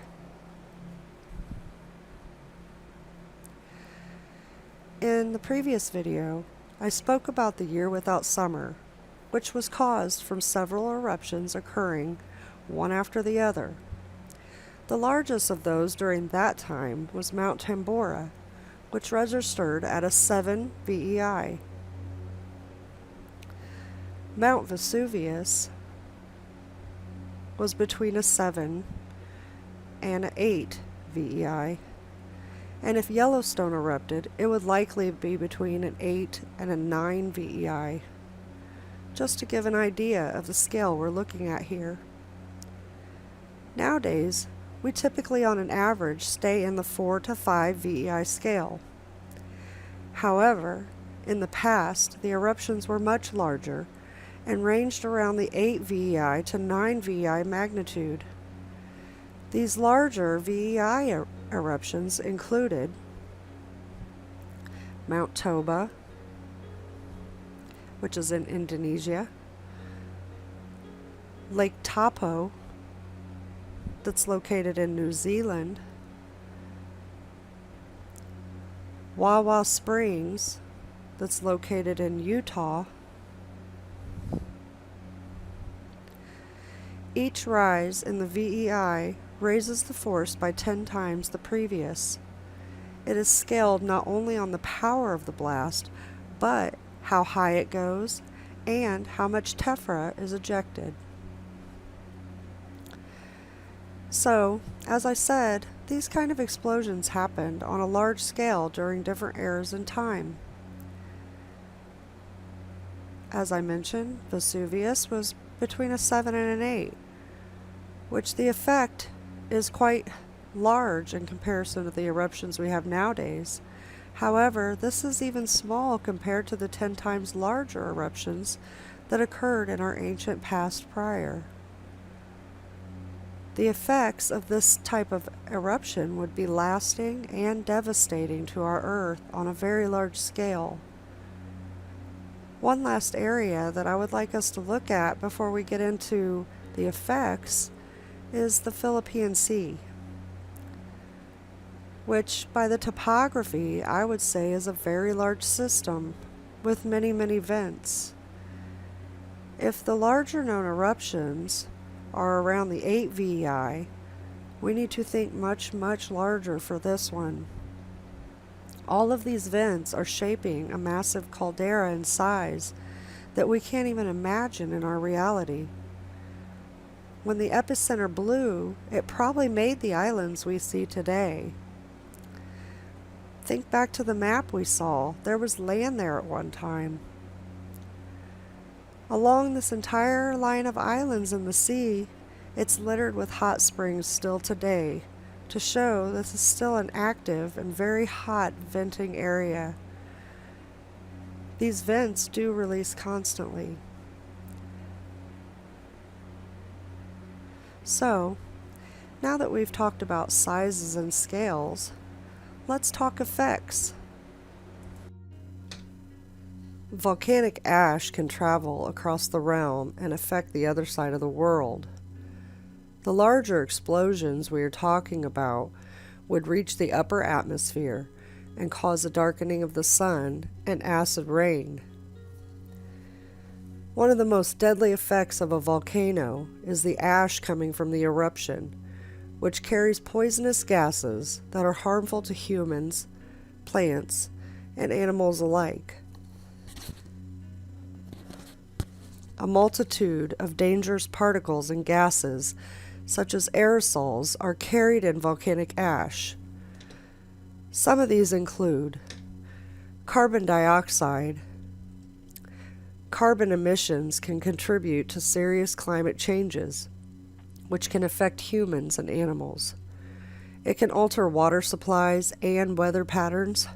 In the previous video, I spoke about the year without summer, which was caused from several eruptions occurring one after the other. The largest of those during that time was Mount Tambora, which registered at a 7 VEI. Mount Vesuvius was between a 7 and an 8 VEI, and if Yellowstone erupted, it would likely be between an 8 and a 9 VEI, just to give an idea of the scale we're looking at here. Nowadays, we typically on an average stay in the 4 to 5 VEI scale. However, in the past, the eruptions were much larger and ranged around the 8 VEI to 9 VEI magnitude. These larger VEI eruptions included Mount Toba, which is in Indonesia, Lake Taupo, that's located in New Zealand, Wawa Springs, that's located in Utah. Each rise in the VEI raises the force by 10 times the previous. It is scaled not only on the power of the blast, but how high it goes and how much tephra is ejected. So, as I said, these kind of explosions happened on a large scale during different eras in time. As I mentioned, Vesuvius was between a 7 and an 8, which the effect is quite large in comparison to the eruptions we have nowadays. However, this is even small compared to the 10 times larger eruptions that occurred in our ancient past prior. The effects of this type of eruption would be lasting and devastating to our Earth on a very large scale. One last area that I would like us to look at before we get into the effects is the Philippine Sea, which by the topography I would say is a very large system with many, many vents. If the larger known eruptions are around the 8 VEI, we need to think much, much larger for this one. All of these vents are shaping a massive caldera in size that we can't even imagine in our reality. When the epicenter blew, it probably made the islands we see today. Think back to the map we saw. There was land there at one time. Along this entire line of islands in the sea, it's littered with hot springs still today, to show this is still an active and very hot venting area. These vents do release constantly. So, now that we've talked about sizes and scales, let's talk effects. Volcanic ash can travel across the realm and affect the other side of the world. The larger explosions we are talking about would reach the upper atmosphere and cause a darkening of the sun and acid rain. One of the most deadly effects of a volcano is the ash coming from the eruption, which carries poisonous gases that are harmful to humans, plants, and animals alike. A multitude of dangerous particles and gases, such as aerosols, are carried in volcanic ash. Some of these include carbon dioxide, Carbon emissions can contribute to serious climate changes, which can affect humans and animals. It can alter water supplies and weather patterns,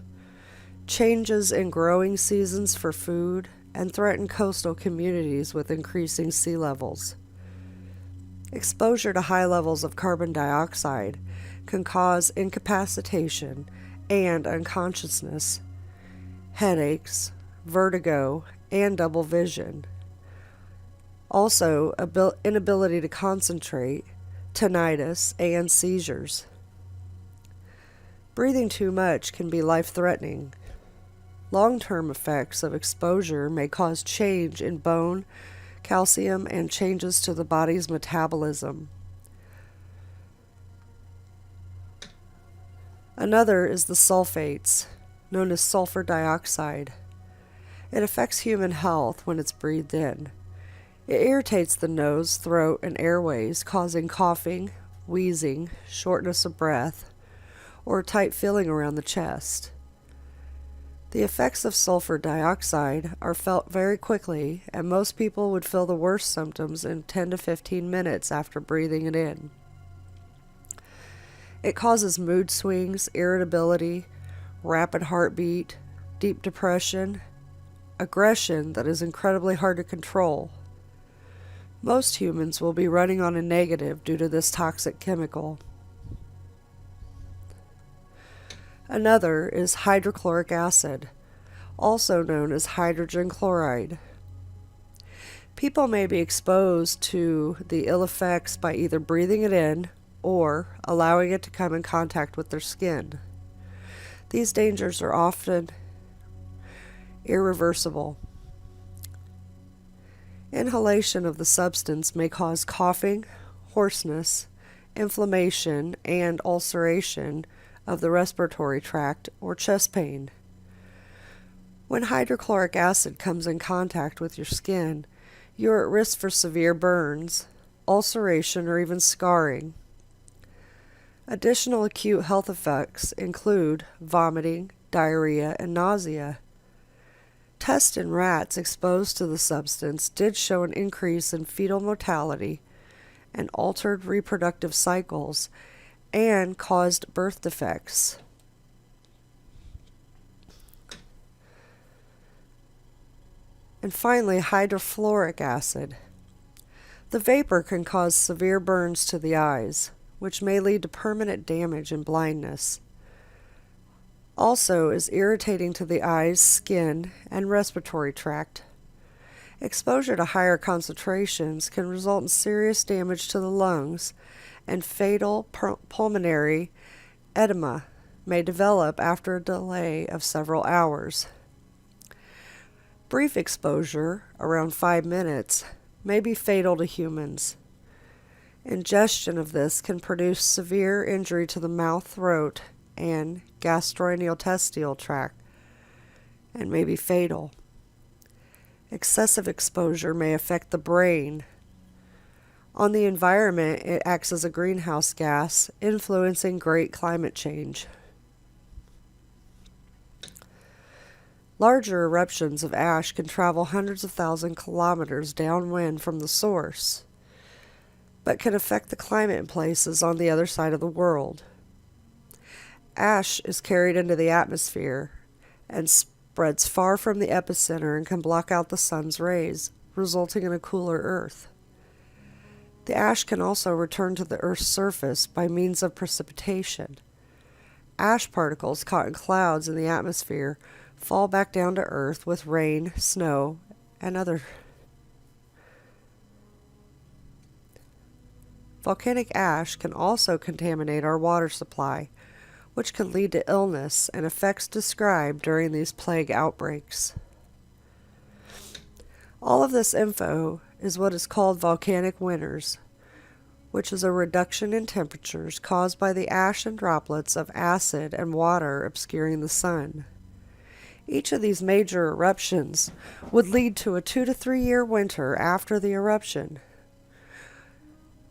changes in growing seasons for food, and threaten coastal communities with increasing sea levels. Exposure to high levels of carbon dioxide can cause incapacitation and unconsciousness, headaches, vertigo, and double vision. Also, inability to concentrate, tinnitus, and seizures. Breathing too much can be life-threatening. Long-term effects of exposure may cause change in bone, calcium, and changes to the body's metabolism. Another is the sulfates, known as sulfur dioxide. It affects human health when it's breathed in. It irritates the nose, throat, and airways, causing coughing, wheezing, shortness of breath, or a tight feeling around the chest. The effects of sulfur dioxide are felt very quickly, and most people would feel the worst symptoms in 10 to 15 minutes after breathing it in. It causes mood swings, irritability, rapid heartbeat, deep depression, aggression that is incredibly hard to control. Most humans will be running on a negative due to this toxic chemical. Another is hydrochloric acid, also known as hydrogen chloride. People may be exposed to the ill effects by either breathing it in or allowing it to come in contact with their skin. These dangers are often irreversible. Inhalation of the substance may cause coughing, hoarseness, inflammation, and ulceration of the respiratory tract or chest pain. When hydrochloric acid comes in contact with your skin, you're at risk for severe burns, ulceration, or even scarring. Additional acute health effects include vomiting, diarrhea, and nausea. Tests in rats exposed to the substance did show an increase in fetal mortality and altered reproductive cycles and caused birth defects. And finally, hydrofluoric acid. The vapor can cause severe burns to the eyes, which may lead to permanent damage and blindness. Also is irritating to the eyes, skin, and respiratory tract. Exposure to higher concentrations can result in serious damage to the lungs, and fatal pulmonary edema may develop after a delay of several hours. Brief exposure, around 5 minutes, may be fatal to humans. Ingestion of this can produce severe injury to the mouth, throat, and gastrointestinal tract, and may be fatal. Excessive exposure may affect the brain. On the environment, it acts as a greenhouse gas, influencing great climate change. Larger eruptions of ash can travel hundreds of thousands of kilometers downwind from the source, but can affect the climate in places on the other side of the world. Ash is carried into the atmosphere and spreads far from the epicenter and can block out the sun's rays, resulting in a cooler Earth. The ash can also return to the Earth's surface by means of precipitation. Ash particles caught in clouds in the atmosphere fall back down to Earth with rain, snow, and other. Volcanic ash can also contaminate our water supply, which can lead to illness and effects described during these plague outbreaks. All of this info is what is called volcanic winters, which is a reduction in temperatures caused by the ash and droplets of acid and water obscuring the sun. Each of these major eruptions would lead to a 2 to 3 year winter after the eruption.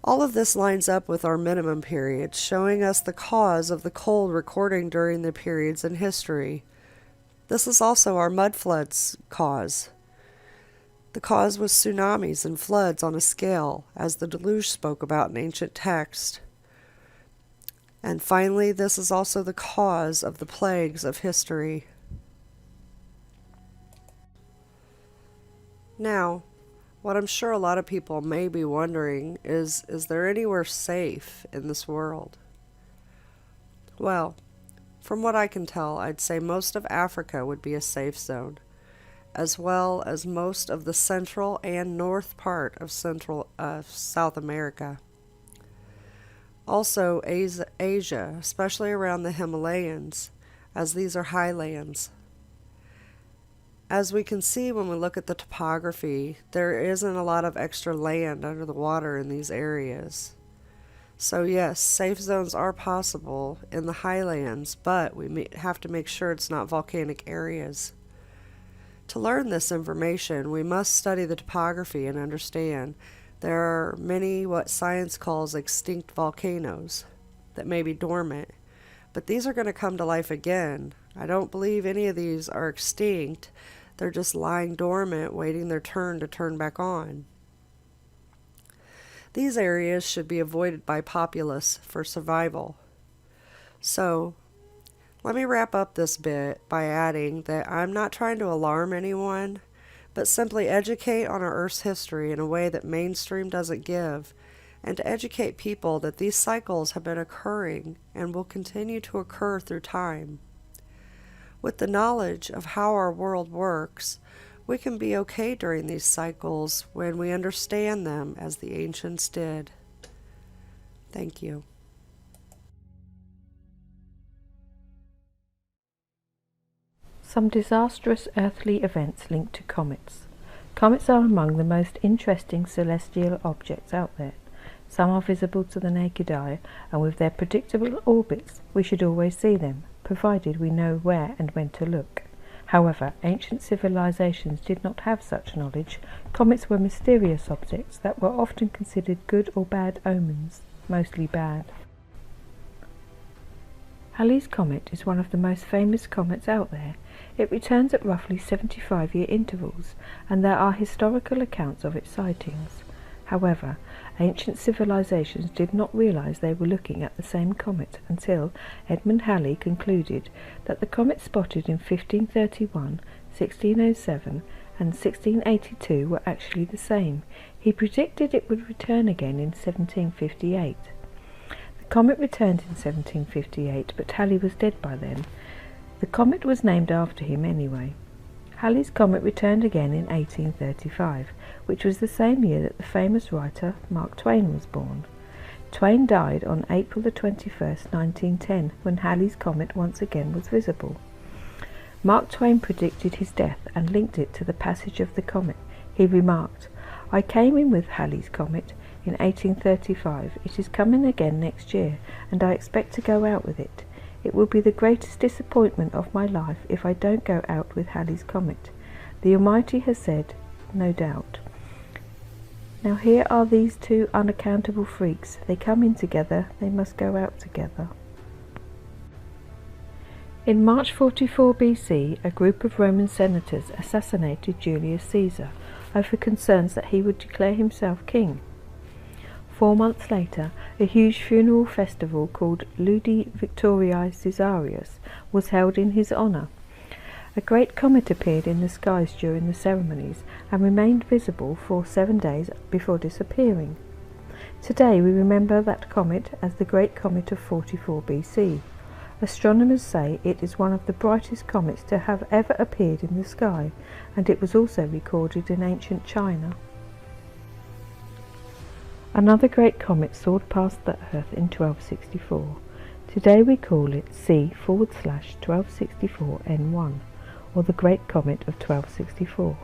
All of this lines up with our minimum periods, showing us the cause of the cold recording during the periods in history. This is also our mud floods cause. The cause was tsunamis and floods on a scale, as the Deluge spoke about in ancient texts. And finally, this is also the cause of the plagues of history. Now, what I'm sure a lot of people may be wondering is there anywhere safe in this world? Well, from what I can tell, I'd say most of Africa would be a safe zone, as well as most of the central and north part of South America. Also Asia, especially around the Himalayas, as these are highlands. As we can see when we look at the topography, there isn't a lot of extra land under the water in these areas. So yes, safe zones are possible in the highlands, but we have to make sure it's not volcanic areas. To learn this information, we must study the topography and understand there are many what science calls extinct volcanoes that may be dormant, but these are going to come to life again. I don't believe any of these are extinct. They're just lying dormant, waiting their turn to turn back on. These areas should be avoided by populace for survival. So, let me wrap up this bit by adding that I'm not trying to alarm anyone, but simply educate on our Earth's history in a way that mainstream doesn't give, and to educate people that these cycles have been occurring and will continue to occur through time. With the knowledge of how our world works, we can be okay during these cycles when we understand them as the ancients did. Thank you. Some disastrous earthly events linked to comets. Comets are among the most interesting celestial objects out there. Some are visible to the naked eye, and with their predictable orbits, we should always see them, provided we know where and when to look. However, ancient civilizations did not have such knowledge. Comets were mysterious objects that were often considered good or bad omens, mostly bad. Halley's Comet is one of the most famous comets out there. It returns at roughly 75-year intervals, and there are historical accounts of its sightings. However, ancient civilizations did not realize they were looking at the same comet until Edmund Halley concluded that the comet spotted in 1531, 1607, and 1682 were actually the same. He predicted it would return again in 1758. The comet returned in 1758, but Halley was dead by then. The comet was named after him anyway. Halley's Comet returned again in 1835, which was the same year that the famous writer Mark Twain was born. Twain died on April the 21st, 1910, when Halley's Comet once again was visible. Mark Twain predicted his death and linked it to the passage of the comet. He remarked, "I came in with Halley's Comet in 1835. It is coming again next year, and I expect to go out with it. It will be the greatest disappointment of my life if I don't go out with Halley's Comet. The Almighty has said, no doubt." Now here are these two unaccountable freaks. They come in together, they must go out together. In March 44 BC, a group of Roman senators assassinated Julius Caesar over concerns that he would declare himself king. 4 months later, a huge funeral festival called Ludi Victoriae Caesarius was held in his honour. A great comet appeared in the skies during the ceremonies and remained visible for 7 days before disappearing. Today we remember that comet as the Great Comet of 44 BC. Astronomers say it is one of the brightest comets to have ever appeared in the sky, and it was also recorded in ancient China. Another great comet soared past the Earth in 1264. Today we call it C/1264N1, or the Great Comet of 1264.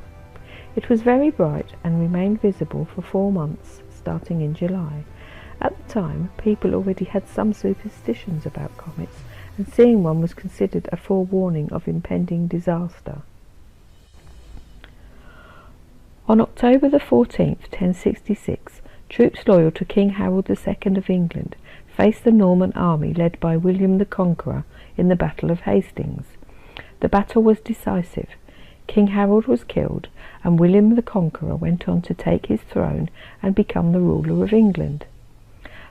It was very bright and remained visible for 4 months, starting in July. At the time, people already had some superstitions about comets, and seeing one was considered a forewarning of impending disaster. On October the 14th, 1066, troops loyal to King Harold II of England faced the Norman army led by William the Conqueror in the Battle of Hastings. The battle was decisive. King Harold was killed, and William the Conqueror went on to take his throne and become the ruler of England.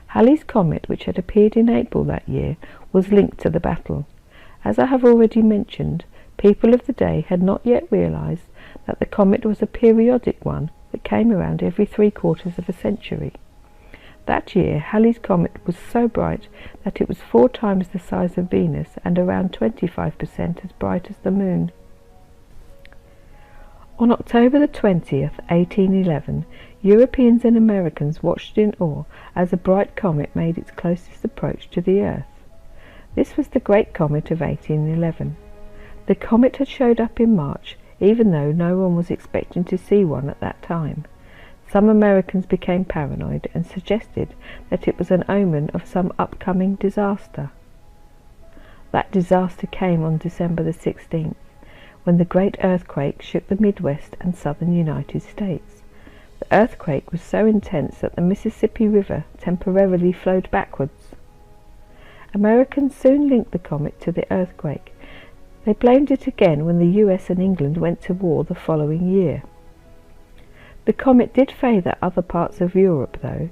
Halley's Comet, which had appeared in April that year, was linked to the battle. As I have already mentioned, people of the day had not yet realised that the comet was a periodic one that came around every 3/4 of a century. That year, Halley's Comet was so bright that it was 4 times the size of Venus and around 25% as bright as the Moon. On October the 20th, 1811, Europeans and Americans watched in awe as a bright comet made its closest approach to the Earth. This was the Great Comet of 1811. The comet had showed up in March, even though no one was expecting to see one at that time. Some Americans became paranoid and suggested that it was an omen of some upcoming disaster. That disaster came on December the 16th, when the great earthquake shook the Midwest and southern United States. The earthquake was so intense that the Mississippi River temporarily flowed backwards. Americans soon linked the comet to the earthquake. They blamed it again when the US and England went to war the following year. The comet did favour other parts of Europe, though.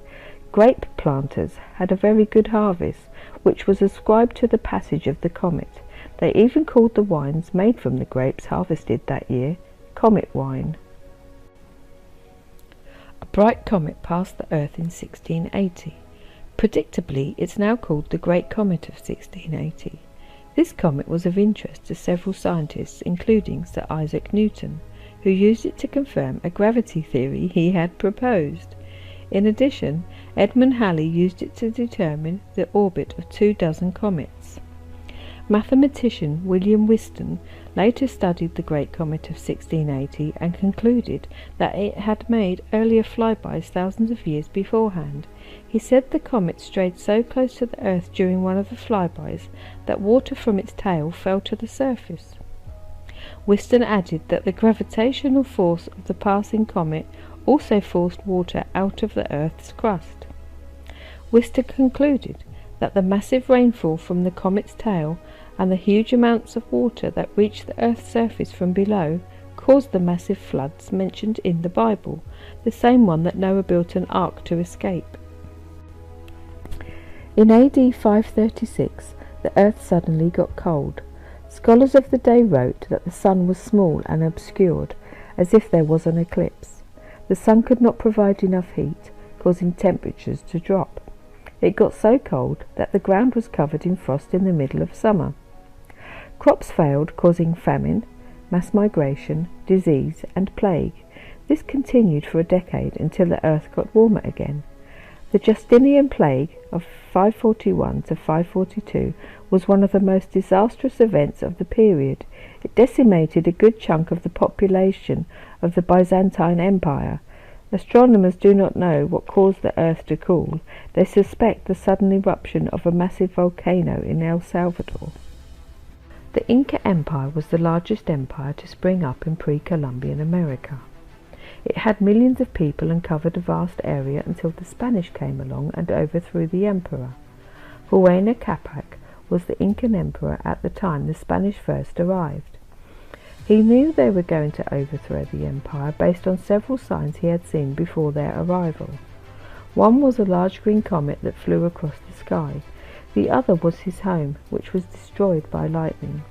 Grape planters had a very good harvest, which was ascribed to the passage of the comet. They even called the wines made from the grapes harvested that year comet wine. A bright comet passed the Earth in 1680. Predictably, it's now called the Great Comet of 1680. This comet was of interest to several scientists, including Sir Isaac Newton, who used it to confirm a gravity theory he had proposed. In addition, Edmund Halley used it to determine the orbit of 24 comets. Mathematician William Whiston later studied the Great Comet of 1680 and concluded that it had made earlier flybys thousands of years beforehand. He said the comet strayed so close to the Earth during one of the flybys that water from its tail fell to the surface. Whiston added that the gravitational force of the passing comet also forced water out of the Earth's crust. Whiston concluded that the massive rainfall from the comet's tail and the huge amounts of water that reached the Earth's surface from below caused the massive floods mentioned in the Bible, the same one that Noah built an ark to escape. In AD 536, the Earth suddenly got cold. Scholars of the day wrote that the sun was small and obscured, as if there was an eclipse. The sun could not provide enough heat, causing temperatures to drop. It got so cold that the ground was covered in frost in the middle of summer. Crops failed, causing famine, mass migration, disease, and plague. This continued for a decade until the Earth got warmer again. The Justinian plague of 541 to 542 was one of the most disastrous events of the period. It decimated a good chunk of the population of the Byzantine Empire. Astronomers do not know what caused the Earth to cool. They suspect the sudden eruption of a massive volcano in El Salvador. The Inca Empire was the largest empire to spring up in pre-Columbian America. It had millions of people and covered a vast area until the Spanish came along and overthrew the emperor. Huayna Capac was the Incan emperor at the time the Spanish first arrived. He knew they were going to overthrow the empire based on several signs he had seen before their arrival. One was a large green comet that flew across the sky. The other was his home, which was destroyed by lightning.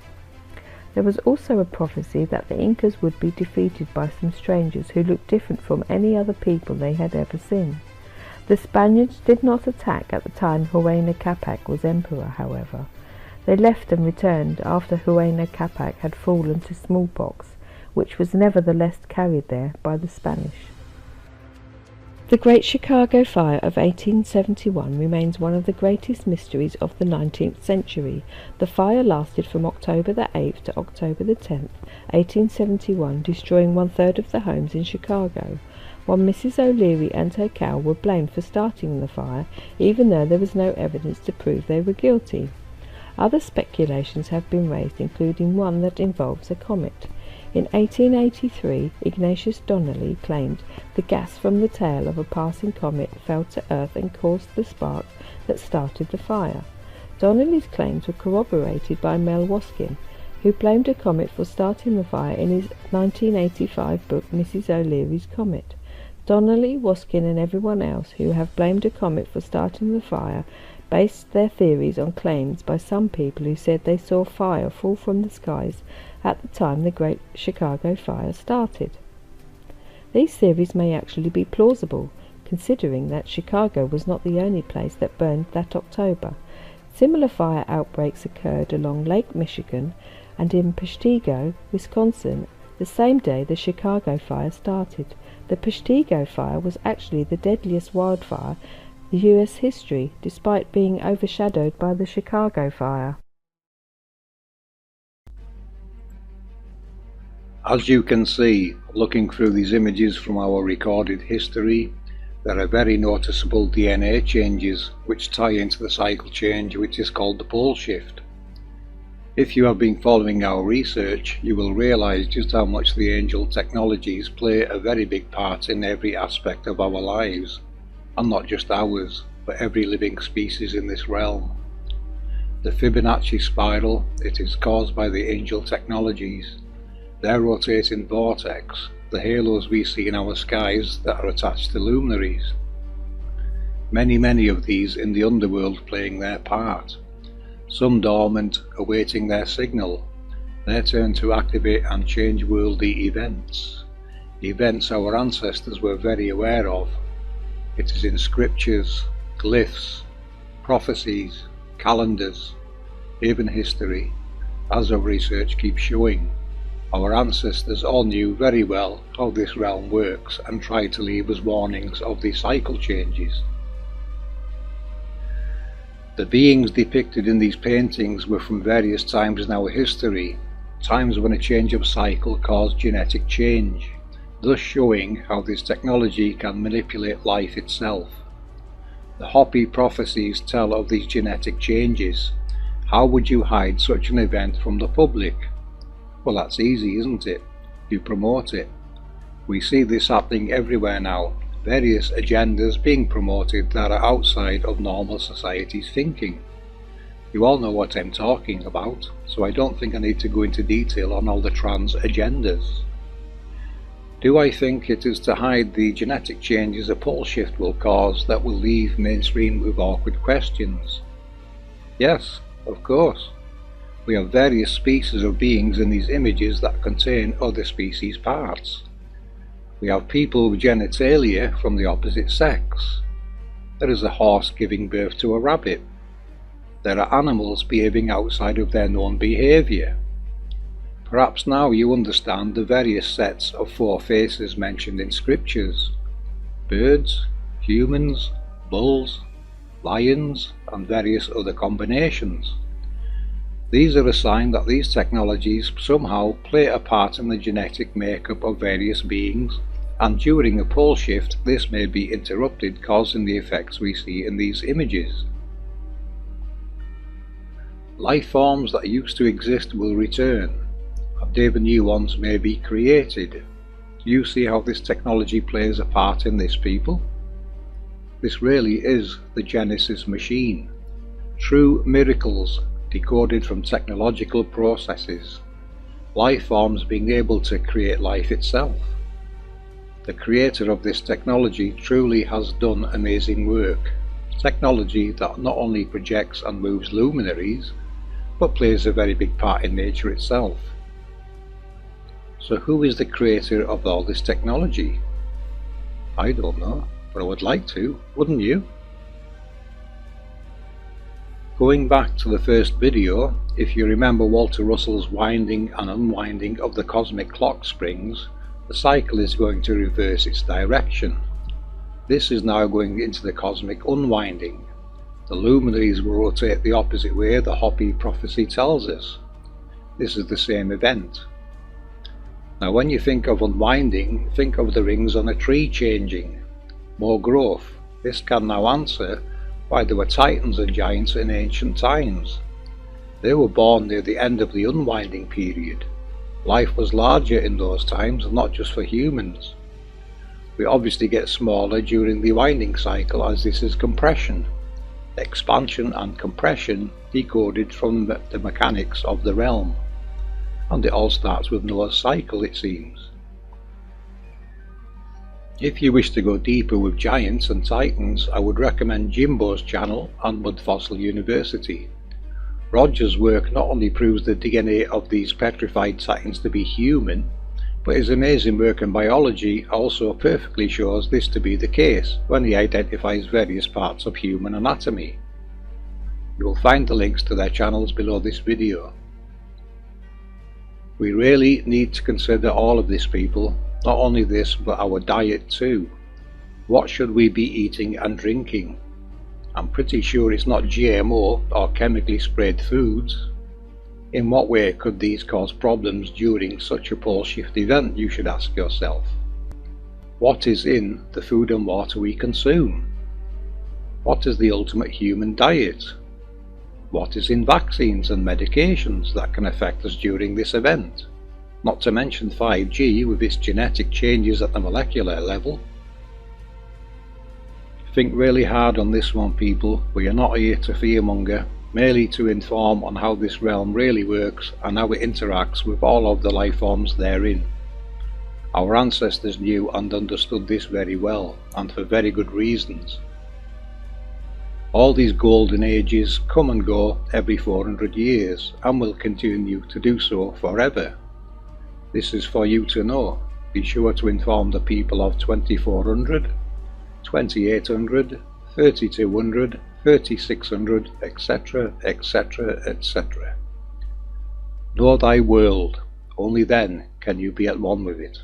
There was also a prophecy that the Incas would be defeated by some strangers who looked different from any other people they had ever seen. The Spaniards did not attack at the time Huayna Capac was emperor, however. They left and returned after Huayna Capac had fallen to smallpox, which was nevertheless carried there by the Spanish. The Great Chicago Fire of 1871 remains one of the greatest mysteries of the 19th century. The fire lasted from October the 8th to October the 10th, 1871, destroying 1/3 of the homes in Chicago, while Mrs. O'Leary and her cow were blamed for starting the fire, even though there was no evidence to prove they were guilty. Other speculations have been raised, including one that involves a comet. In 1883, Ignatius Donnelly claimed the gas from the tail of a passing comet fell to Earth and caused the spark that started the fire. Donnelly's claims were corroborated by Mel Waskin, who blamed a comet for starting the fire in his 1985 book Mrs. O'Leary's Comet. Donnelly, Waskin and everyone else who have blamed a comet for starting the fire based their theories on claims by some people who said they saw fire fall from the skies at the time the Great Chicago Fire started. These theories may actually be plausible, considering that Chicago was not the only place that burned that October. Similar fire outbreaks occurred along Lake Michigan and in Peshtigo, Wisconsin, the same day the Chicago Fire started. The Peshtigo Fire was actually the deadliest wildfire in U.S. history, despite being overshadowed by the Chicago Fire. As you can see, looking through these images from our recorded history, there are very noticeable DNA changes which tie into the cycle change which is called the pole shift. If you have been following our research, you will realize just how much the angel technologies play a very big part in every aspect of our lives, and not just ours, but every living species in this realm. The Fibonacci spiral, it is caused by the angel technologies. Their rotating vortex, the halos we see in our skies that are attached to luminaries. Many of these in the underworld playing their part. Some dormant, awaiting their signal, their turn to activate and change worldly events. Events our ancestors were very aware of. It is in scriptures, glyphs, prophecies, calendars, even history, as our research keeps showing. Our ancestors all knew very well how this realm works and tried to leave us warnings of the cycle changes. The beings depicted in these paintings were from various times in our history, times when a change of cycle caused genetic change, thus showing how this technology can manipulate life itself. The Hopi prophecies tell of these genetic changes. How would you hide such an event from the public? Well, that's easy, isn't it? You promote it. We see this happening everywhere now, various agendas being promoted that are outside of normal society's thinking. You all know what I'm talking about, so I don't think I need to go into detail on all the trans agendas. Do I think it is to hide the genetic changes a pole shift will cause that will leave mainstream with awkward questions? Yes, of course. We have various species of beings in these images that contain other species parts. We have people with genitalia from the opposite sex. There is a horse giving birth to a rabbit. There are animals behaving outside of their known behaviour. Perhaps now you understand the various sets of 4 faces mentioned in scriptures. Birds, humans, bulls, lions, and various other combinations. These are a sign that these technologies somehow play a part in the genetic makeup of various beings, and during a pole shift this may be interrupted, causing the effects we see in these images. Life forms that used to exist will return, and even new ones may be created. Do you see how this technology plays a part in this, people? This really is the Genesis machine. True miracles decoded from technological processes. Life forms being able to create life itself. The creator of this technology truly has done amazing work. Technology that not only projects and moves luminaries, but plays a very big part in nature itself. So who is the creator of all this technology? I don't know, but I would like to, wouldn't you? Going back to the first video, if you remember Walter Russell's winding and unwinding of the cosmic clock springs, the cycle is going to reverse its direction. This is now going into the cosmic unwinding. The luminaries will rotate the opposite way the Hopi prophecy tells us. This is the same event. Now when you think of unwinding, think of the rings on a tree changing. More growth. This can now answer why there were titans and giants in ancient times. They were born near the end of the unwinding period. Life was larger in those times, not just for humans. We obviously get smaller during the winding cycle, as this is compression. Expansion and compression decoded from the mechanics of the realm. and it all starts with Noah's cycle, it seems. If you wish to go deeper with giants and titans, I would recommend Jimbo's channel and Mud Fossil University. Roger's work not only proves the DNA of these petrified titans to be human, but his amazing work in biology also perfectly shows this to be the case when he identifies various parts of human anatomy. You will find the links to their channels below this video. We really need to consider all of this, people. Not only this, but our diet too. What should we be eating and drinking? I'm pretty sure it's not GMO or chemically sprayed foods. In what way could these cause problems during such a pole shift event, you should ask yourself? What is in the food and water we consume? What is the ultimate human diet? What is in vaccines and medications that can affect us during this event? Not to mention 5G with its genetic changes at the molecular level. Think really hard on this one, people. We are not here to fearmonger, merely to inform on how this realm really works and how it interacts with all of the life forms therein. Our ancestors knew and understood this very well, and for very good reasons. All these golden ages come and go every 400 years and will continue to do so forever. This is for you to know. Be sure to inform the people of 2400, 2800, 3200, 3600, etc., etc., etc. Know thy world, only then can you be at one with it.